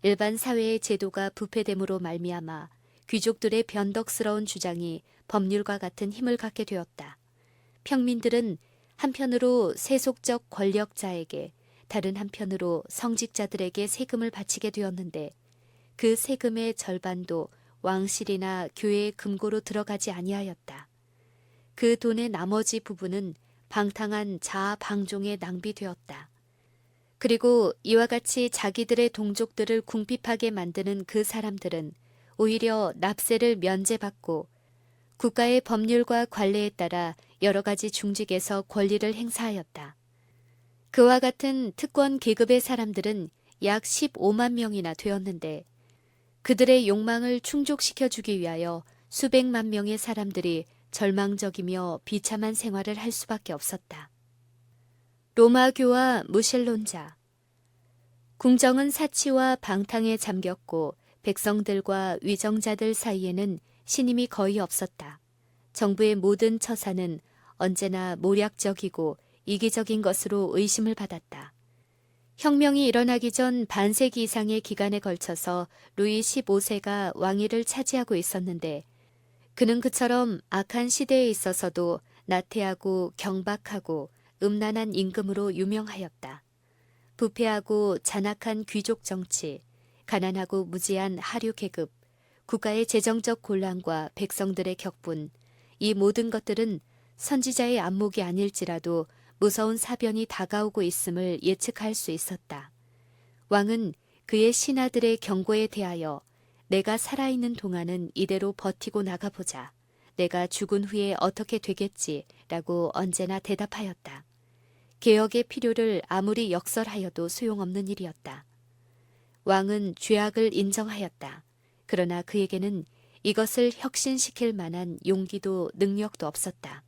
일반 사회의 제도가 부패됨으로 말미암아 귀족들의 변덕스러운 주장이 법률과 같은 힘을 갖게 되었다. 평민들은 한편으로 세속적 권력자에게 다른 한편으로 성직자들에게 세금을 바치게 되었는데 그 세금의 절반도 왕실이나 교회의 금고로 들어가지 아니하였다. 그 돈의 나머지 부분은 방탕한 자아 방종에 낭비되었다. 그리고 이와 같이 자기들의 동족들을 궁핍하게 만드는 그 사람들은 오히려 납세를 면제받고 국가의 법률과 관례에 따라 여러 가지 중직에서 권리를 행사하였다. 그와 같은 특권 계급의 사람들은 약 15만 명이나 되었는데 그들의 욕망을 충족시켜주기 위하여 수백만 명의 사람들이 절망적이며 비참한 생활을 할 수밖에 없었다. 로마교와 무신론자. 궁정은 사치와 방탕에 잠겼고 백성들과 위정자들 사이에는 신임이 거의 없었다. 정부의 모든 처사는 언제나 모략적이고 이기적인 것으로 의심을 받았다. 혁명이 일어나기 전 반세기 이상의 기간에 걸쳐서 루이 15세가 왕위를 차지하고 있었는데 그는 그처럼 악한 시대에 있어서도 나태하고 경박하고 음란한 임금으로 유명하였다. 부패하고 잔악한 귀족 정치, 가난하고 무지한 하류 계급, 국가의 재정적 곤란과 백성들의 격분, 이 모든 것들은 선지자의 안목이 아닐지라도 무서운 사변이 다가오고 있음을 예측할 수 있었다. 왕은 그의 신하들의 경고에 대하여 내가 살아있는 동안은 이대로 버티고 나가보자. 내가 죽은 후에 어떻게 되겠지라고 언제나 대답하였다. 개혁의 필요를 아무리 역설하여도 소용없는 일이었다. 왕은 죄악을 인정하였다. 그러나 그에게는 이것을 혁신시킬 만한 용기도 능력도 없었다.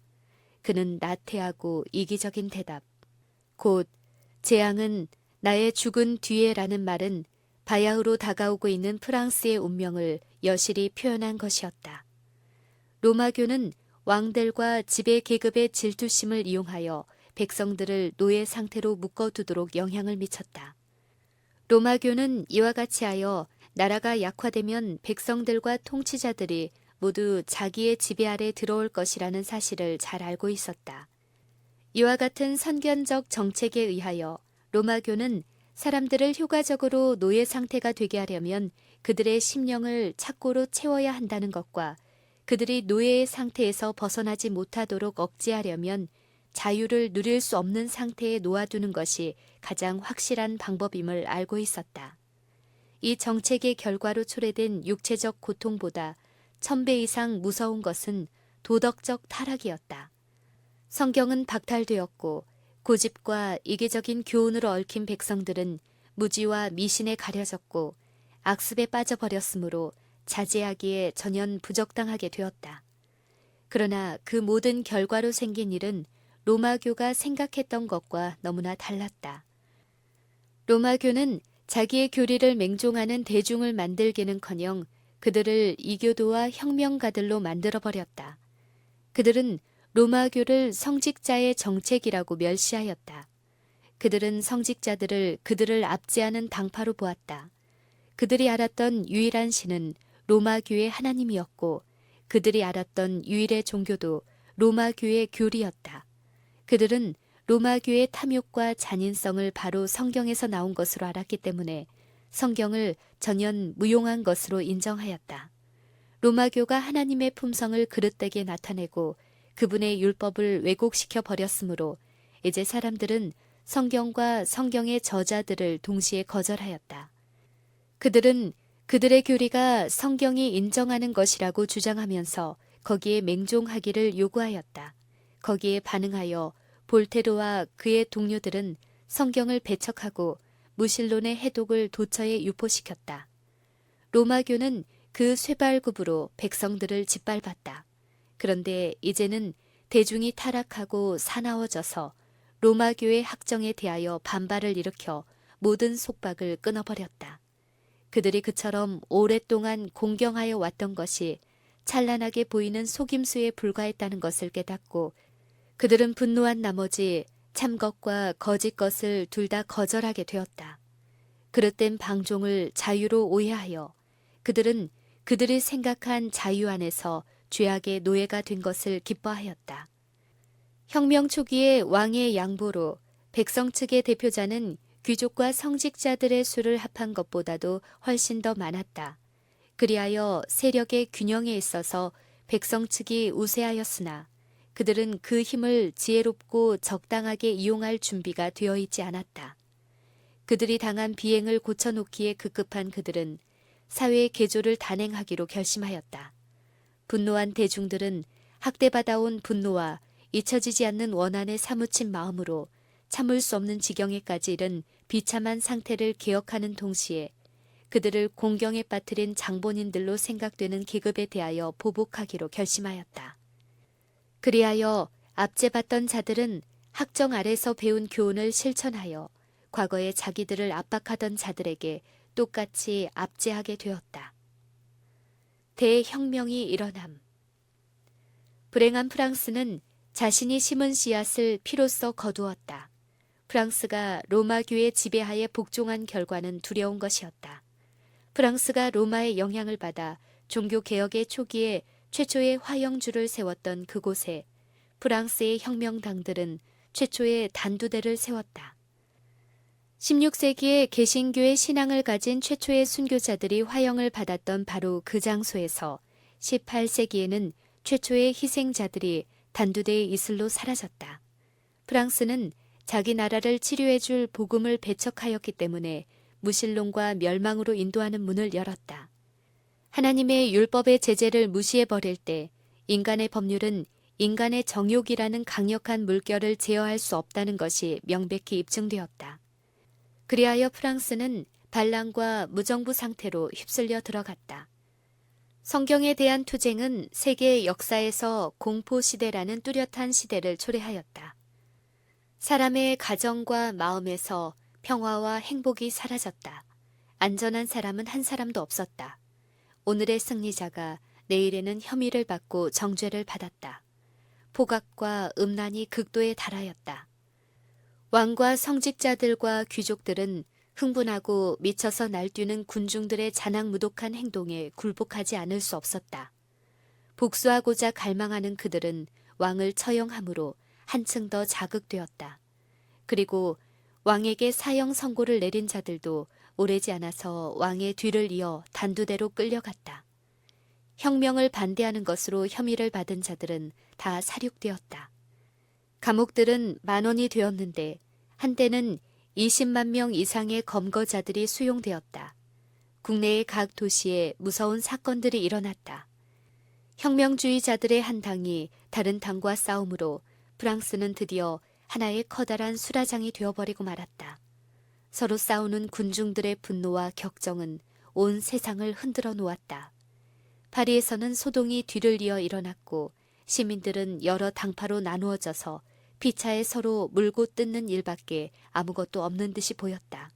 그는 나태하고 이기적인 대답. 곧 재앙은 나의 죽은 뒤에라는 말은 바야흐로 다가오고 있는 프랑스의 운명을 여실히 표현한 것이었다. 로마교는 왕들과 지배 계급의 질투심을 이용하여 백성들을 노예 상태로 묶어두도록 영향을 미쳤다. 로마교는 이와 같이 하여 나라가 약화되면 백성들과 통치자들이 모두 자기의 지배 아래 들어올 것이라는 사실을 잘 알고 있었다. 이와 같은 선견적 정책에 의하여 로마교는 사람들을 효과적으로 노예 상태가 되게 하려면 그들의 심령을 착고로 채워야 한다는 것과 그들이 노예의 상태에서 벗어나지 못하도록 억제하려면 자유를 누릴 수 없는 상태에 놓아두는 것이 가장 확실한 방법임을 알고 있었다. 이 정책의 결과로 초래된 육체적 고통보다 1000배 이상 무서운 것은 도덕적 타락이었다. 성경은 박탈되었고 고집과 이기적인 교훈으로 얽힌 백성들은 무지와 미신에 가려졌고 악습에 빠져버렸으므로 자제하기에 전혀 부적당하게 되었다. 그러나 그 모든 결과로 생긴 일은 로마교가 생각했던 것과 너무나 달랐다. 로마교는 자기의 교리를 맹종하는 대중을 만들기는커녕 그들을 이교도와 혁명가들로 만들어버렸다. 그들은 로마교를 성직자의 정책이라고 멸시하였다. 그들은 성직자들을 그들을 압제하는 당파로 보았다. 그들이 알았던 유일한 신은 로마교의 하나님이었고 그들이 알았던 유일의 종교도 로마교의 교리였다. 그들은 로마교의 탐욕과 잔인성을 바로 성경에서 나온 것으로 알았기 때문에 성경을 전혀 무용한 것으로 인정하였다. 로마교가 하나님의 품성을 그릇되게 나타내고 그분의 율법을 왜곡시켜 버렸으므로 이제 사람들은 성경과 성경의 저자들을 동시에 거절하였다. 그들은 그들의 교리가 성경이 인정하는 것이라고 주장하면서 거기에 맹종하기를 요구하였다. 거기에 반응하여 볼테르와 그의 동료들은 성경을 배척하고 무신론의 해독을 도처에 유포시켰다. 로마교는 그 쇠발굽으로 백성들을 짓밟았다. 그런데 이제는 대중이 타락하고 사나워져서 로마교의 학정에 대하여 반발을 일으켜 모든 속박을 끊어버렸다. 그들이 그처럼 오랫동안 공경하여 왔던 것이 찬란하게 보이는 속임수에 불과했다는 것을 깨닫고 그들은 분노한 나머지 참것과 거짓 것을 둘 다 거절하게 되었다. 그릇된 방종을 자유로 오해하여 그들은 그들이 생각한 자유 안에서 죄악의 노예가 된 것을 기뻐하였다. 혁명 초기의 왕의 양보로 백성 측의 대표자는 귀족과 성직자들의 수를 합한 것보다도 훨씬 더 많았다. 그리하여 세력의 균형에 있어서 백성 측이 우세하였으나 그들은 그 힘을 지혜롭고 적당하게 이용할 준비가 되어 있지 않았다. 그들이 당한 비행을 고쳐놓기에 급급한 그들은 사회의 개조를 단행하기로 결심하였다. 분노한 대중들은 학대받아온 분노와 잊혀지지 않는 원한에 사무친 마음으로 참을 수 없는 지경에까지 이른 비참한 상태를 개혁하는 동시에 그들을 공경에 빠뜨린 장본인들로 생각되는 계급에 대하여 보복하기로 결심하였다. 그리하여 압제받던 자들은 학정 아래서 배운 교훈을 실천하여 과거에 자기들을 압박하던 자들에게 똑같이 압제하게 되었다. 대혁명이 일어남. 불행한 프랑스는 자신이 심은 씨앗을 피로써 거두었다. 프랑스가 로마교의 지배하에 복종한 결과는 두려운 것이었다. 프랑스가 로마의 영향을 받아 종교개혁의 초기에 최초의 화영주를 세웠던 그곳에 프랑스의 혁명당들은 최초의 단두대를 세웠다. 16세기에 개신교의 신앙을 가진 최초의 순교자들이 화영을 받았던 바로 그 장소에서 18세기에는 최초의 희생자들이 단두대의 이슬로 사라졌다. 프랑스는 자기 나라를 치료해줄 복음을 배척하였기 때문에 무신론과 멸망으로 인도하는 문을 열었다. 하나님의 율법의 제재를 무시해버릴 때 인간의 법률은 인간의 정욕이라는 강력한 물결을 제어할 수 없다는 것이 명백히 입증되었다. 그리하여 프랑스는 반란과 무정부 상태로 휩쓸려 들어갔다. 성경에 대한 투쟁은 세계 역사에서 공포시대라는 뚜렷한 시대를 초래하였다. 사람의 가정과 마음에서 평화와 행복이 사라졌다. 안전한 사람은 한 사람도 없었다. 오늘의 승리자가 내일에는 혐의를 받고 정죄를 받았다. 폭악과 음란이 극도에 달하였다. 왕과 성직자들과 귀족들은 흥분하고 미쳐서 날뛰는 군중들의 잔악무독한 행동에 굴복하지 않을 수 없었다. 복수하고자 갈망하는 그들은 왕을 처형함으로 한층 더 자극되었다. 그리고 왕에게 사형 선고를 내린 자들도 오래지 않아서 왕의 뒤를 이어 단두대로 끌려갔다. 혁명을 반대하는 것으로 혐의를 받은 자들은 다 살육되었다. 감옥들은 10,000원이 되었는데 한때는 20만 명 이상의 검거자들이 수용되었다. 국내의 각 도시에 무서운 사건들이 일어났다. 혁명주의자들의 한 당이 다른 당과 싸움으로 프랑스는 드디어 하나의 커다란 수라장이 되어버리고 말았다. 서로 싸우는 군중들의 분노와 격정은 온 세상을 흔들어 놓았다. 파리에서는 소동이 뒤를 이어 일어났고 시민들은 여러 당파로 나누어져서 피차에 서로 물고 뜯는 일밖에 아무것도 없는 듯이 보였다.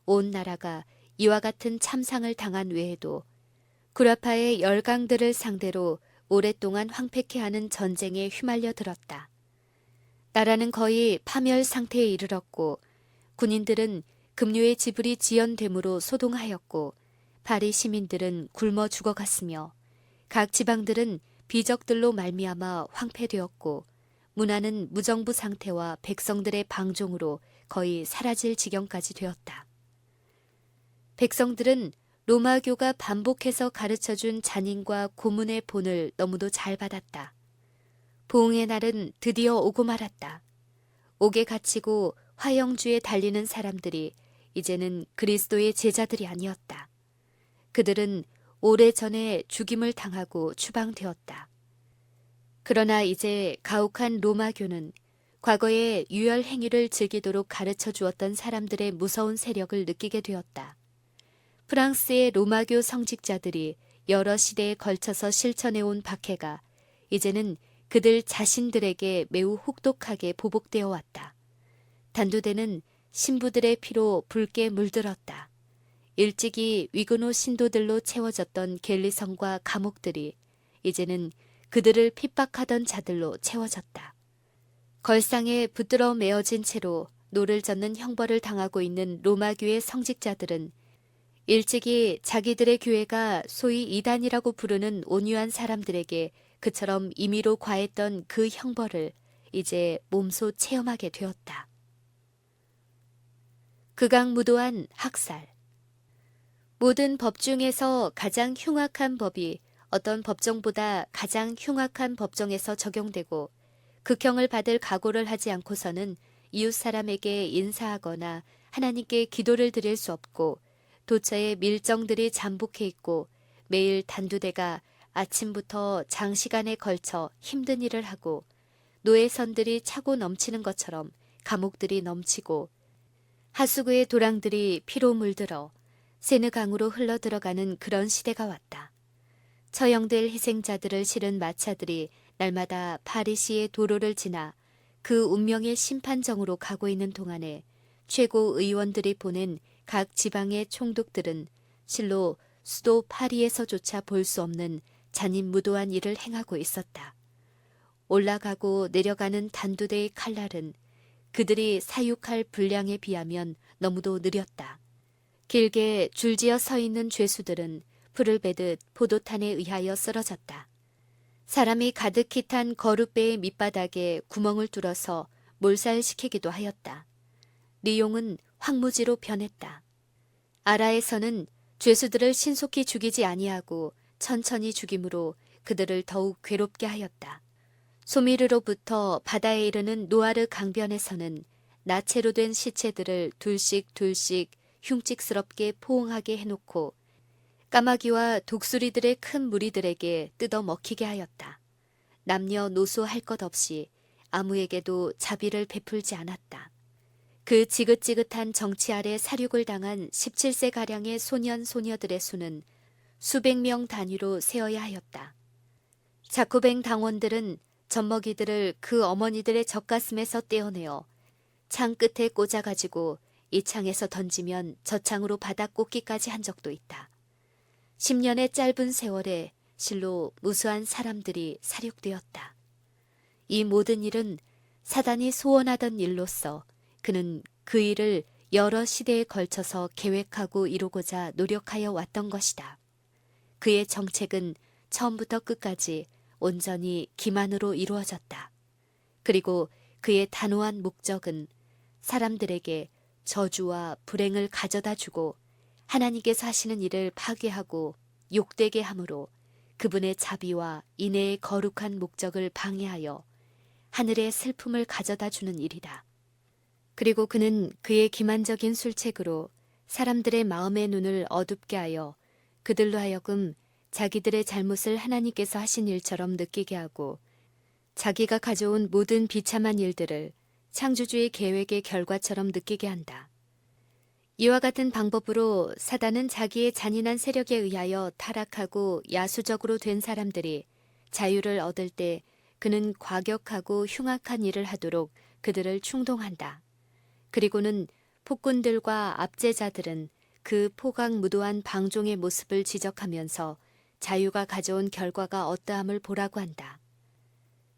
온 나라가 이와 같은 참상을 당한 외에도 구라파의 열강들을 상대로 오랫동안 황폐케하는 전쟁에 휘말려 들었다. 나라는 거의 파멸 상태에 이르렀고 군인들은 급료의 지불이 지연됨으로 소동하였고 파리 시민들은 굶어 죽어갔으며 각 지방들은 비적들로 말미암아 황폐되었고 문화는 무정부 상태와 백성들의 방종으로 거의 사라질 지경까지 되었다. 백성들은 로마교가 반복해서 가르쳐준 잔인과 고문의 본을 너무도 잘 받았다. 보응의 날은 드디어 오고 말았다. 옥에 갇히고 화형주에 달리는 사람들이 이제는 그리스도의 제자들이 아니었다. 그들은 오래전에 죽임을 당하고 추방되었다. 그러나 이제 가혹한 로마교는 과거의 유혈 행위를 즐기도록 가르쳐 주었던 사람들의 무서운 세력을 느끼게 되었다. 프랑스의 로마교 성직자들이 여러 시대에 걸쳐서 실천해온 박해가 이제는 그들 자신들에게 매우 혹독하게 보복되어 왔다. 단두대는 신부들의 피로 붉게 물들었다. 일찍이 위그노 신도들로 채워졌던 겔리성과 감옥들이 이제는 그들을 핍박하던 자들로 채워졌다. 걸상에 붙들어 메어진 채로 노를 젓는 형벌을 당하고 있는 로마교의 성직자들은 일찍이 자기들의 교회가 소위 이단이라고 부르는 온유한 사람들에게 그처럼 임의로 과했던 그 형벌을 이제 몸소 체험하게 되었다. 극악무도한 학살. 모든 법 중에서 가장 흉악한 법이 어떤 법정보다 가장 흉악한 법정에서 적용되고 극형을 받을 각오를 하지 않고서는 이웃 사람에게 인사하거나 하나님께 기도를 드릴 수 없고 도처에 밀정들이 잠복해 있고 매일 단두대가 아침부터 장시간에 걸쳐 힘든 일을 하고 노예선들이 차고 넘치는 것처럼 감옥들이 넘치고 하수구의 도랑들이 피로 물들어 세느강으로 흘러들어가는 그런 시대가 왔다. 처형될 희생자들을 실은 마차들이 날마다 파리시의 도로를 지나 그 운명의 심판정으로 가고 있는 동안에 최고 의원들이 보낸 각 지방의 총독들은 실로 수도 파리에서조차 볼 수 없는 잔인무도한 일을 행하고 있었다. 올라가고 내려가는 단두대의 칼날은 그들이 사육할 분량에 비하면 너무도 느렸다. 길게 줄지어 서 있는 죄수들은 풀을 베듯 포도탄에 의하여 쓰러졌다. 사람이 가득히 탄 거룻배의 밑바닥에 구멍을 뚫어서 몰살시키기도 하였다. 리용은 황무지로 변했다. 아라에서는 죄수들을 신속히 죽이지 아니하고 천천히 죽임으로 그들을 더욱 괴롭게 하였다. 소미르로부터 바다에 이르는 노아르 강변에서는 나체로 된 시체들을 둘씩 흉측스럽게 포옹하게 해놓고 까마귀와 독수리들의 큰 무리들에게 뜯어 먹히게 하였다. 남녀노소 할 것 없이 아무에게도 자비를 베풀지 않았다. 그 지긋지긋한 정치 아래 사륙을 당한 17세가량의 소년 소녀들의 수는 수백 명 단위로 세어야 하였다. 자코뱅 당원들은 젖먹이들을 그 어머니들의 젖가슴에서 떼어내어 창 끝에 꽂아가지고 이 창에서 던지면 저 창으로 바다 꽂기까지 한 적도 있다. 10년의 짧은 세월에 실로 무수한 사람들이 살육되었다. 이 모든 일은 사단이 소원하던 일로서 그는 그 일을 여러 시대에 걸쳐서 계획하고 이루고자 노력하여 왔던 것이다. 그의 정책은 처음부터 끝까지 온전히 기만으로 이루어졌다. 그리고 그의 단호한 목적은 사람들에게 저주와 불행을 가져다 주고 하나님께서 하시는 일을 파괴하고 욕되게 함으로 그분의 자비와 인애의 거룩한 목적을 방해하여 하늘의 슬픔을 가져다 주는 일이다. 그리고 그는 그의 기만적인 술책으로 사람들의 마음의 눈을 어둡게 하여 그들로 하여금 자기들의 잘못을 하나님께서 하신 일처럼 느끼게 하고 자기가 가져온 모든 비참한 일들을 창조주의 계획의 결과처럼 느끼게 한다. 이와 같은 방법으로 사단은 자기의 잔인한 세력에 의하여 타락하고 야수적으로 된 사람들이 자유를 얻을 때 그는 과격하고 흉악한 일을 하도록 그들을 충동한다. 그리고는 폭군들과 압제자들은 그 포각무도한 방종의 모습을 지적하면서 자유가 가져온 결과가 어떠함을 보라고 한다.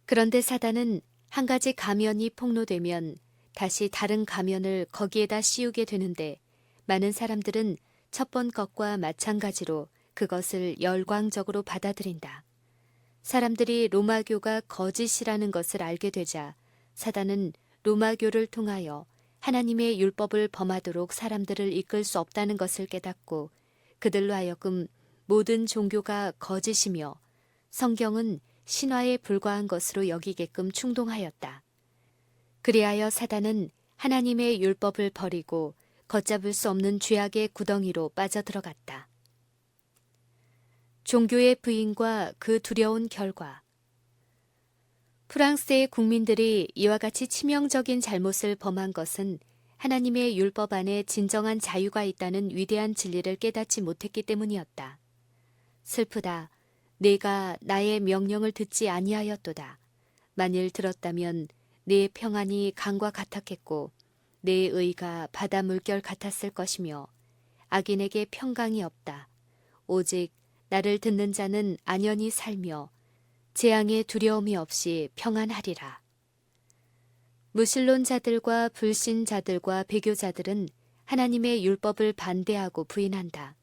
그런데 사단은 한 가지 가면이 폭로되면 다시 다른 가면을 거기에다 씌우게 되는데 많은 사람들은 첫 번 것과 마찬가지로 그것을 열광적으로 받아들인다. 사람들이 로마교가 거짓이라는 것을 알게 되자 사단은 로마교를 통하여 하나님의 율법을 범하도록 사람들을 이끌 수 없다는 것을 깨닫고 그들로 하여금 모든 종교가 거짓이며 성경은 신화에 불과한 것으로 여기게끔 충동하였다. 그리하여 사단은 하나님의 율법을 버리고 걷잡을 수 없는 죄악의 구덩이로 빠져들어갔다. 종교의 부인과 그 두려운 결과. 프랑스의 국민들이 이와 같이 치명적인 잘못을 범한 것은 하나님의 율법 안에 진정한 자유가 있다는 위대한 진리를 깨닫지 못했기 때문이었다. 슬프다. 내가 나의 명령을 듣지 아니하였도다. 만일 들었다면 내 평안이 강과 같았겠고 내 의가 바다 물결 같았을 것이며 악인에게 평강이 없다. 오직 나를 듣는 자는 안연히 살며 재앙의 두려움이 없이 평안하리라. 무신론자들과 불신자들과 배교자들은 하나님의 율법을 반대하고 부인한다.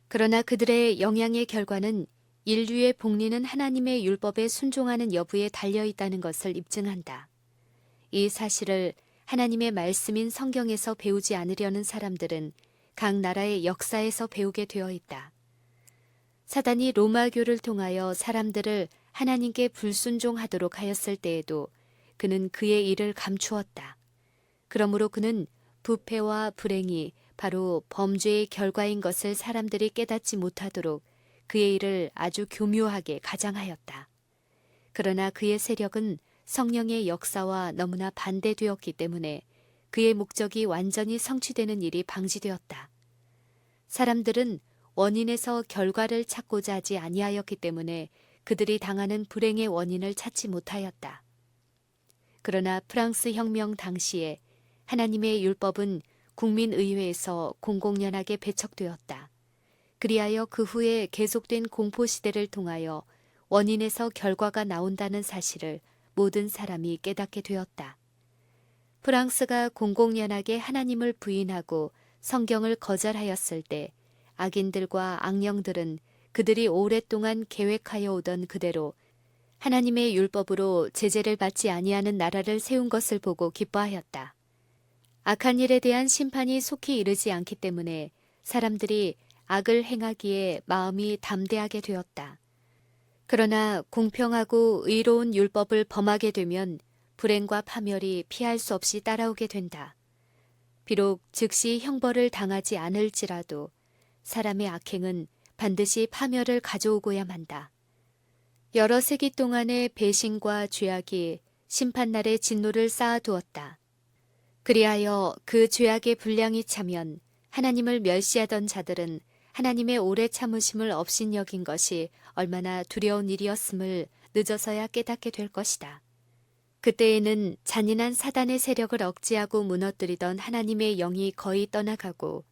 그러나 그들의 영향의 결과는 인류의 복리는 하나님의 율법에 순종하는 여부에 달려있다는 것을 입증한다. 이 사실을 하나님의 말씀인 성경에서 배우지 않으려는 사람들은 각 나라의 역사에서 배우게 되어 있다. 사단이 로마교를 통하여 사람들을 하나님께 불순종하도록 하였을 때에도 그는 그의 일을 감추었다. 그러므로 그는 부패와 불행이 바로 범죄의 결과인 것을 사람들이 깨닫지 못하도록 그의 일을 아주 교묘하게 가장하였다. 그러나 그의 세력은 성령의 역사와 너무나 반대되었기 때문에 그의 목적이 완전히 성취되는 일이 방지되었다. 사람들은 원인에서 결과를 찾고자 하지 아니하였기 때문에 그들이 당하는 불행의 원인을 찾지 못하였다. 그러나 프랑스 혁명 당시에 하나님의 율법은 국민의회에서 공공연하게 배척되었다. 그리하여 그 후에 계속된 공포시대를 통하여 원인에서 결과가 나온다는 사실을 모든 사람이 깨닫게 되었다. 프랑스가 공공연하게 하나님을 부인하고 성경을 거절하였을 때 악인들과 악령들은 그들이 오랫동안 계획하여 오던 그대로 하나님의 율법으로 제재를 받지 아니하는 나라를 세운 것을 보고 기뻐하였다. 악한 일에 대한 심판이 속히 이르지 않기 때문에 사람들이 악을 행하기에 마음이 담대하게 되었다. 그러나 공평하고 의로운 율법을 범하게 되면 불행과 파멸이 피할 수 없이 따라오게 된다. 비록 즉시 형벌을 당하지 않을지라도 사람의 악행은 반드시 파멸을 가져오고야 한다. 여러 세기 동안의 배신과 죄악이 심판날의 진노를 쌓아두었다. 그리하여 그 죄악의 분량이 차면 하나님을 멸시하던 자들은 하나님의 오래 참으심을 업신여긴 것이 얼마나 두려운 일이었음을 늦어서야 깨닫게 될 것이다. 그때에는 잔인한 사단의 세력을 억제하고 무너뜨리던 하나님의 영이 거의 떠나가고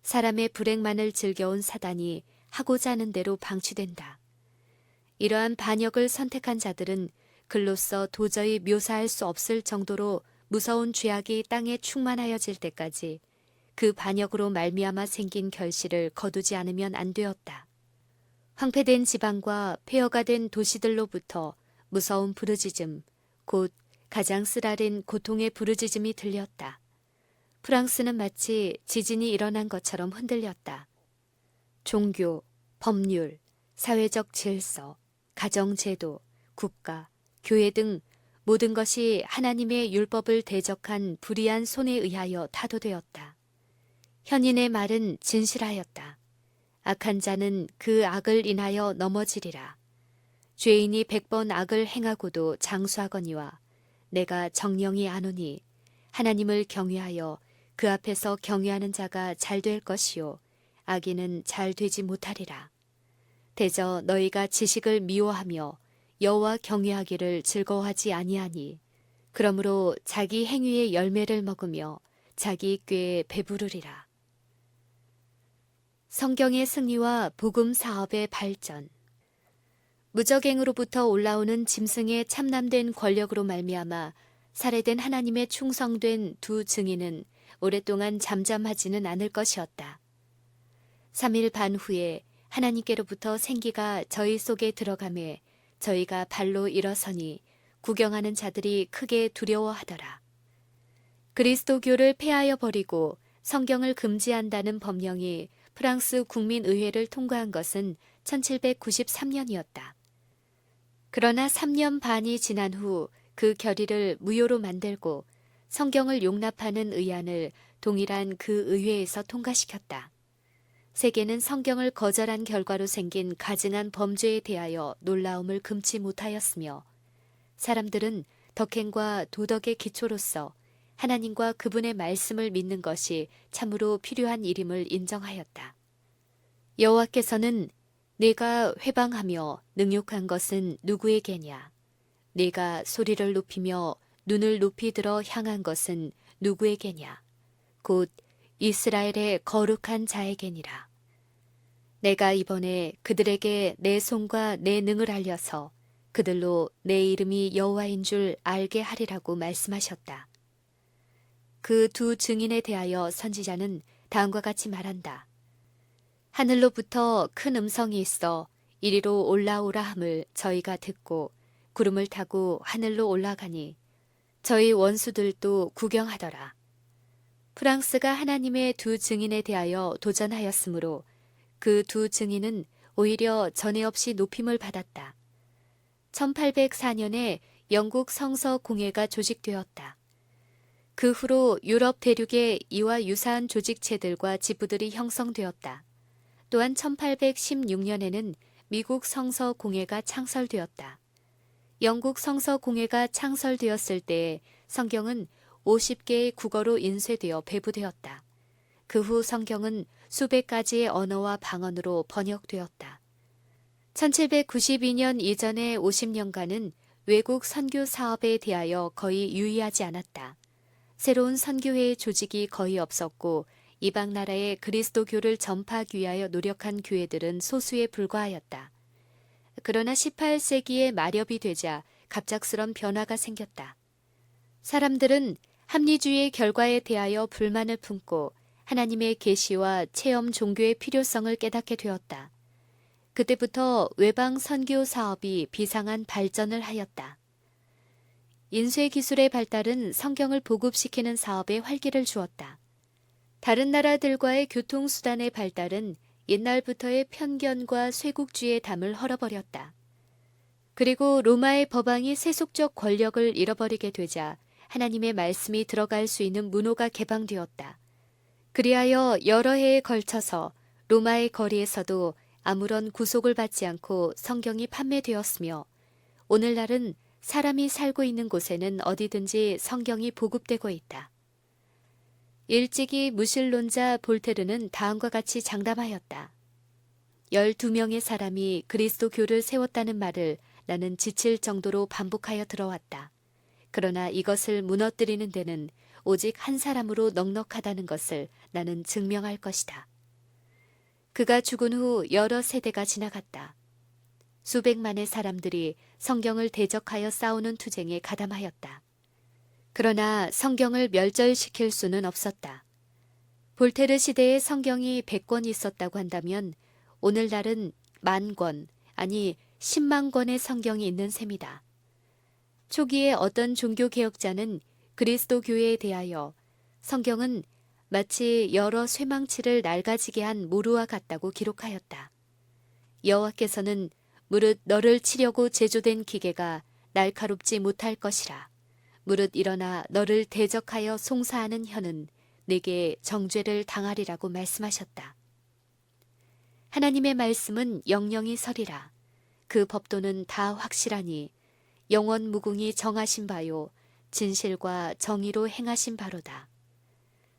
사람의 불행만을 즐겨온 사단이 하고자 하는 대로 방치된다. 이러한 반역을 선택한 자들은 글로써 도저히 묘사할 수 없을 정도로 무서운 죄악이 땅에 충만하여질 때까지 그 반역으로 말미암아 생긴 결실을 거두지 않으면 안 되었다. 황폐된 지방과 폐허가 된 도시들로부터 무서운 부르짖음, 곧 가장 쓰라린 고통의 부르짖음이 들렸다. 프랑스는 마치 지진이 일어난 것처럼 흔들렸다. 종교, 법률, 사회적 질서, 가정제도, 국가, 교회 등 모든 것이 하나님의 율법을 대적한 불의한 손에 의하여 타도되었다. 현인의 말은 진실하였다. 악한 자는 그 악을 인하여 넘어지리라. 죄인이 100번 악을 행하고도 장수하거니와 내가 정령이 아노니 하나님을 경외하여 그 앞에서 경외하는 자가 잘 될 것이요 악인은 잘 되지 못하리라. 대저 너희가 지식을 미워하며 여호와 경외하기를 즐거워하지 아니하니 그러므로 자기 행위의 열매를 먹으며 자기 꾀에 배부르리라. 성경의 승리와 복음 사업의 발전. 무적행으로부터 올라오는 짐승의 참남된 권력으로 말미암아 살해된 하나님의 충성된 두 증인은 오랫동안 잠잠하지는 않을 것이었다. 3일 반 후에 하나님께로부터 생기가 저희 속에 들어가매 저희가 발로 일어서니 구경하는 자들이 크게 두려워하더라. 그리스도교를 폐하여 버리고 성경을 금지한다는 법령이 프랑스 국민의회를 통과한 것은 1793년이었다. 그러나 3년 반이 지난 후 그 결의를 무효로 만들고 성경을 용납하는 의안을 동일한 그 의회에서 통과시켰다. 세계는 성경을 거절한 결과로 생긴 가증한 범죄에 대하여 놀라움을 금치 못하였으며 사람들은 덕행과 도덕의 기초로서 하나님과 그분의 말씀을 믿는 것이 참으로 필요한 일임을 인정하였다. 여호와께서는 네가 회방하며 능욕한 것은 누구에게냐? 네가 소리를 높이며 눈을 높이 들어 향한 것은 누구에게냐? 곧 이스라엘의 거룩한 자에게니라. 내가 이번에 그들에게 내 손과 내 능을 알려서 그들로 내 이름이 여호와인 줄 알게 하리라고 말씀하셨다. 그 두 증인에 대하여 선지자는 다음과 같이 말한다. 하늘로부터 큰 음성이 있어 이리로 올라오라 함을 저희가 듣고 구름을 타고 하늘로 올라가니 저희 원수들도 구경하더라. 프랑스가 하나님의 두 증인에 대하여 도전하였으므로 그 두 증인은 오히려 전에 없이 높임을 받았다. 1804년에 영국 성서 공회가 조직되었다. 그 후로 유럽 대륙에 이와 유사한 조직체들과 지부들이 형성되었다. 또한 1816년에는 미국 성서 공회가 창설되었다. 영국 성서 공회가 창설되었을 때 성경은 50개의 국어로 인쇄되어 배부되었다. 그 후 성경은 수백 가지의 언어와 방언으로 번역되었다. 1792년 이전의 50년간은 외국 선교 사업에 대하여 거의 유의하지 않았다. 새로운 선교회의 조직이 거의 없었고 이방 나라에 그리스도교를 전파하기 위하여 노력한 교회들은 소수에 불과하였다. 그러나 18세기에 마렵이 되자 갑작스런 변화가 생겼다. 사람들은 합리주의의 결과에 대하여 불만을 품고 하나님의 계시와 체험 종교의 필요성을 깨닫게 되었다. 그때부터 외방 선교 사업이 비상한 발전을 하였다. 인쇄 기술의 발달은 성경을 보급시키는 사업에 활기를 주었다. 다른 나라들과의 교통수단의 발달은 옛날부터의 편견과 쇄국주의의 담을 헐어버렸다. 그리고 로마의 법왕이 세속적 권력을 잃어버리게 되자 하나님의 말씀이 들어갈 수 있는 문호가 개방되었다. 그리하여 여러 해에 걸쳐서 로마의 거리에서도 아무런 구속을 받지 않고 성경이 판매되었으며 오늘날은 사람이 살고 있는 곳에는 어디든지 성경이 보급되고 있다. 일찍이 무신론자 볼테르는 다음과 같이 장담하였다. 12명의 사람이 그리스도교를 세웠다는 말을 나는 지칠 정도로 반복하여 들어왔다. 그러나 이것을 무너뜨리는 데는 오직 한 사람으로 넉넉하다는 것을 나는 증명할 것이다. 그가 죽은 후 여러 세대가 지나갔다. 수백만의 사람들이 성경을 대적하여 싸우는 투쟁에 가담하였다. 그러나 성경을 멸절시킬 수는 없었다. 볼테르 시대에 성경이 100권 있었다고 한다면 오늘날은 10,000권, 아니 10만 권의 성경이 있는 셈이다. 초기에 어떤 종교개혁자는 그리스도교회에 대하여 성경은 마치 여러 쇠망치를 낡아지게 한 모루와 같다고 기록하였다. 여호와께서는 무릇 너를 치려고 제조된 기계가 날카롭지 못할 것이라. 무릇 일어나 너를 대적하여 송사하는 혀는 내게 정죄를 당하리라고 말씀하셨다. 하나님의 말씀은 영영이 서리라. 그 법도는 다 확실하니 영원 무궁히 정하신 바요 진실과 정의로 행하신 바로다.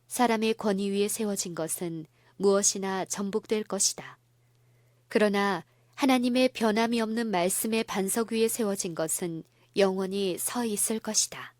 사람의 권위 위에 세워진 것은 무엇이나 전복될 것이다. 그러나 하나님의 변함이 없는 말씀의 반석 위에 세워진 것은 영원히 서 있을 것이다.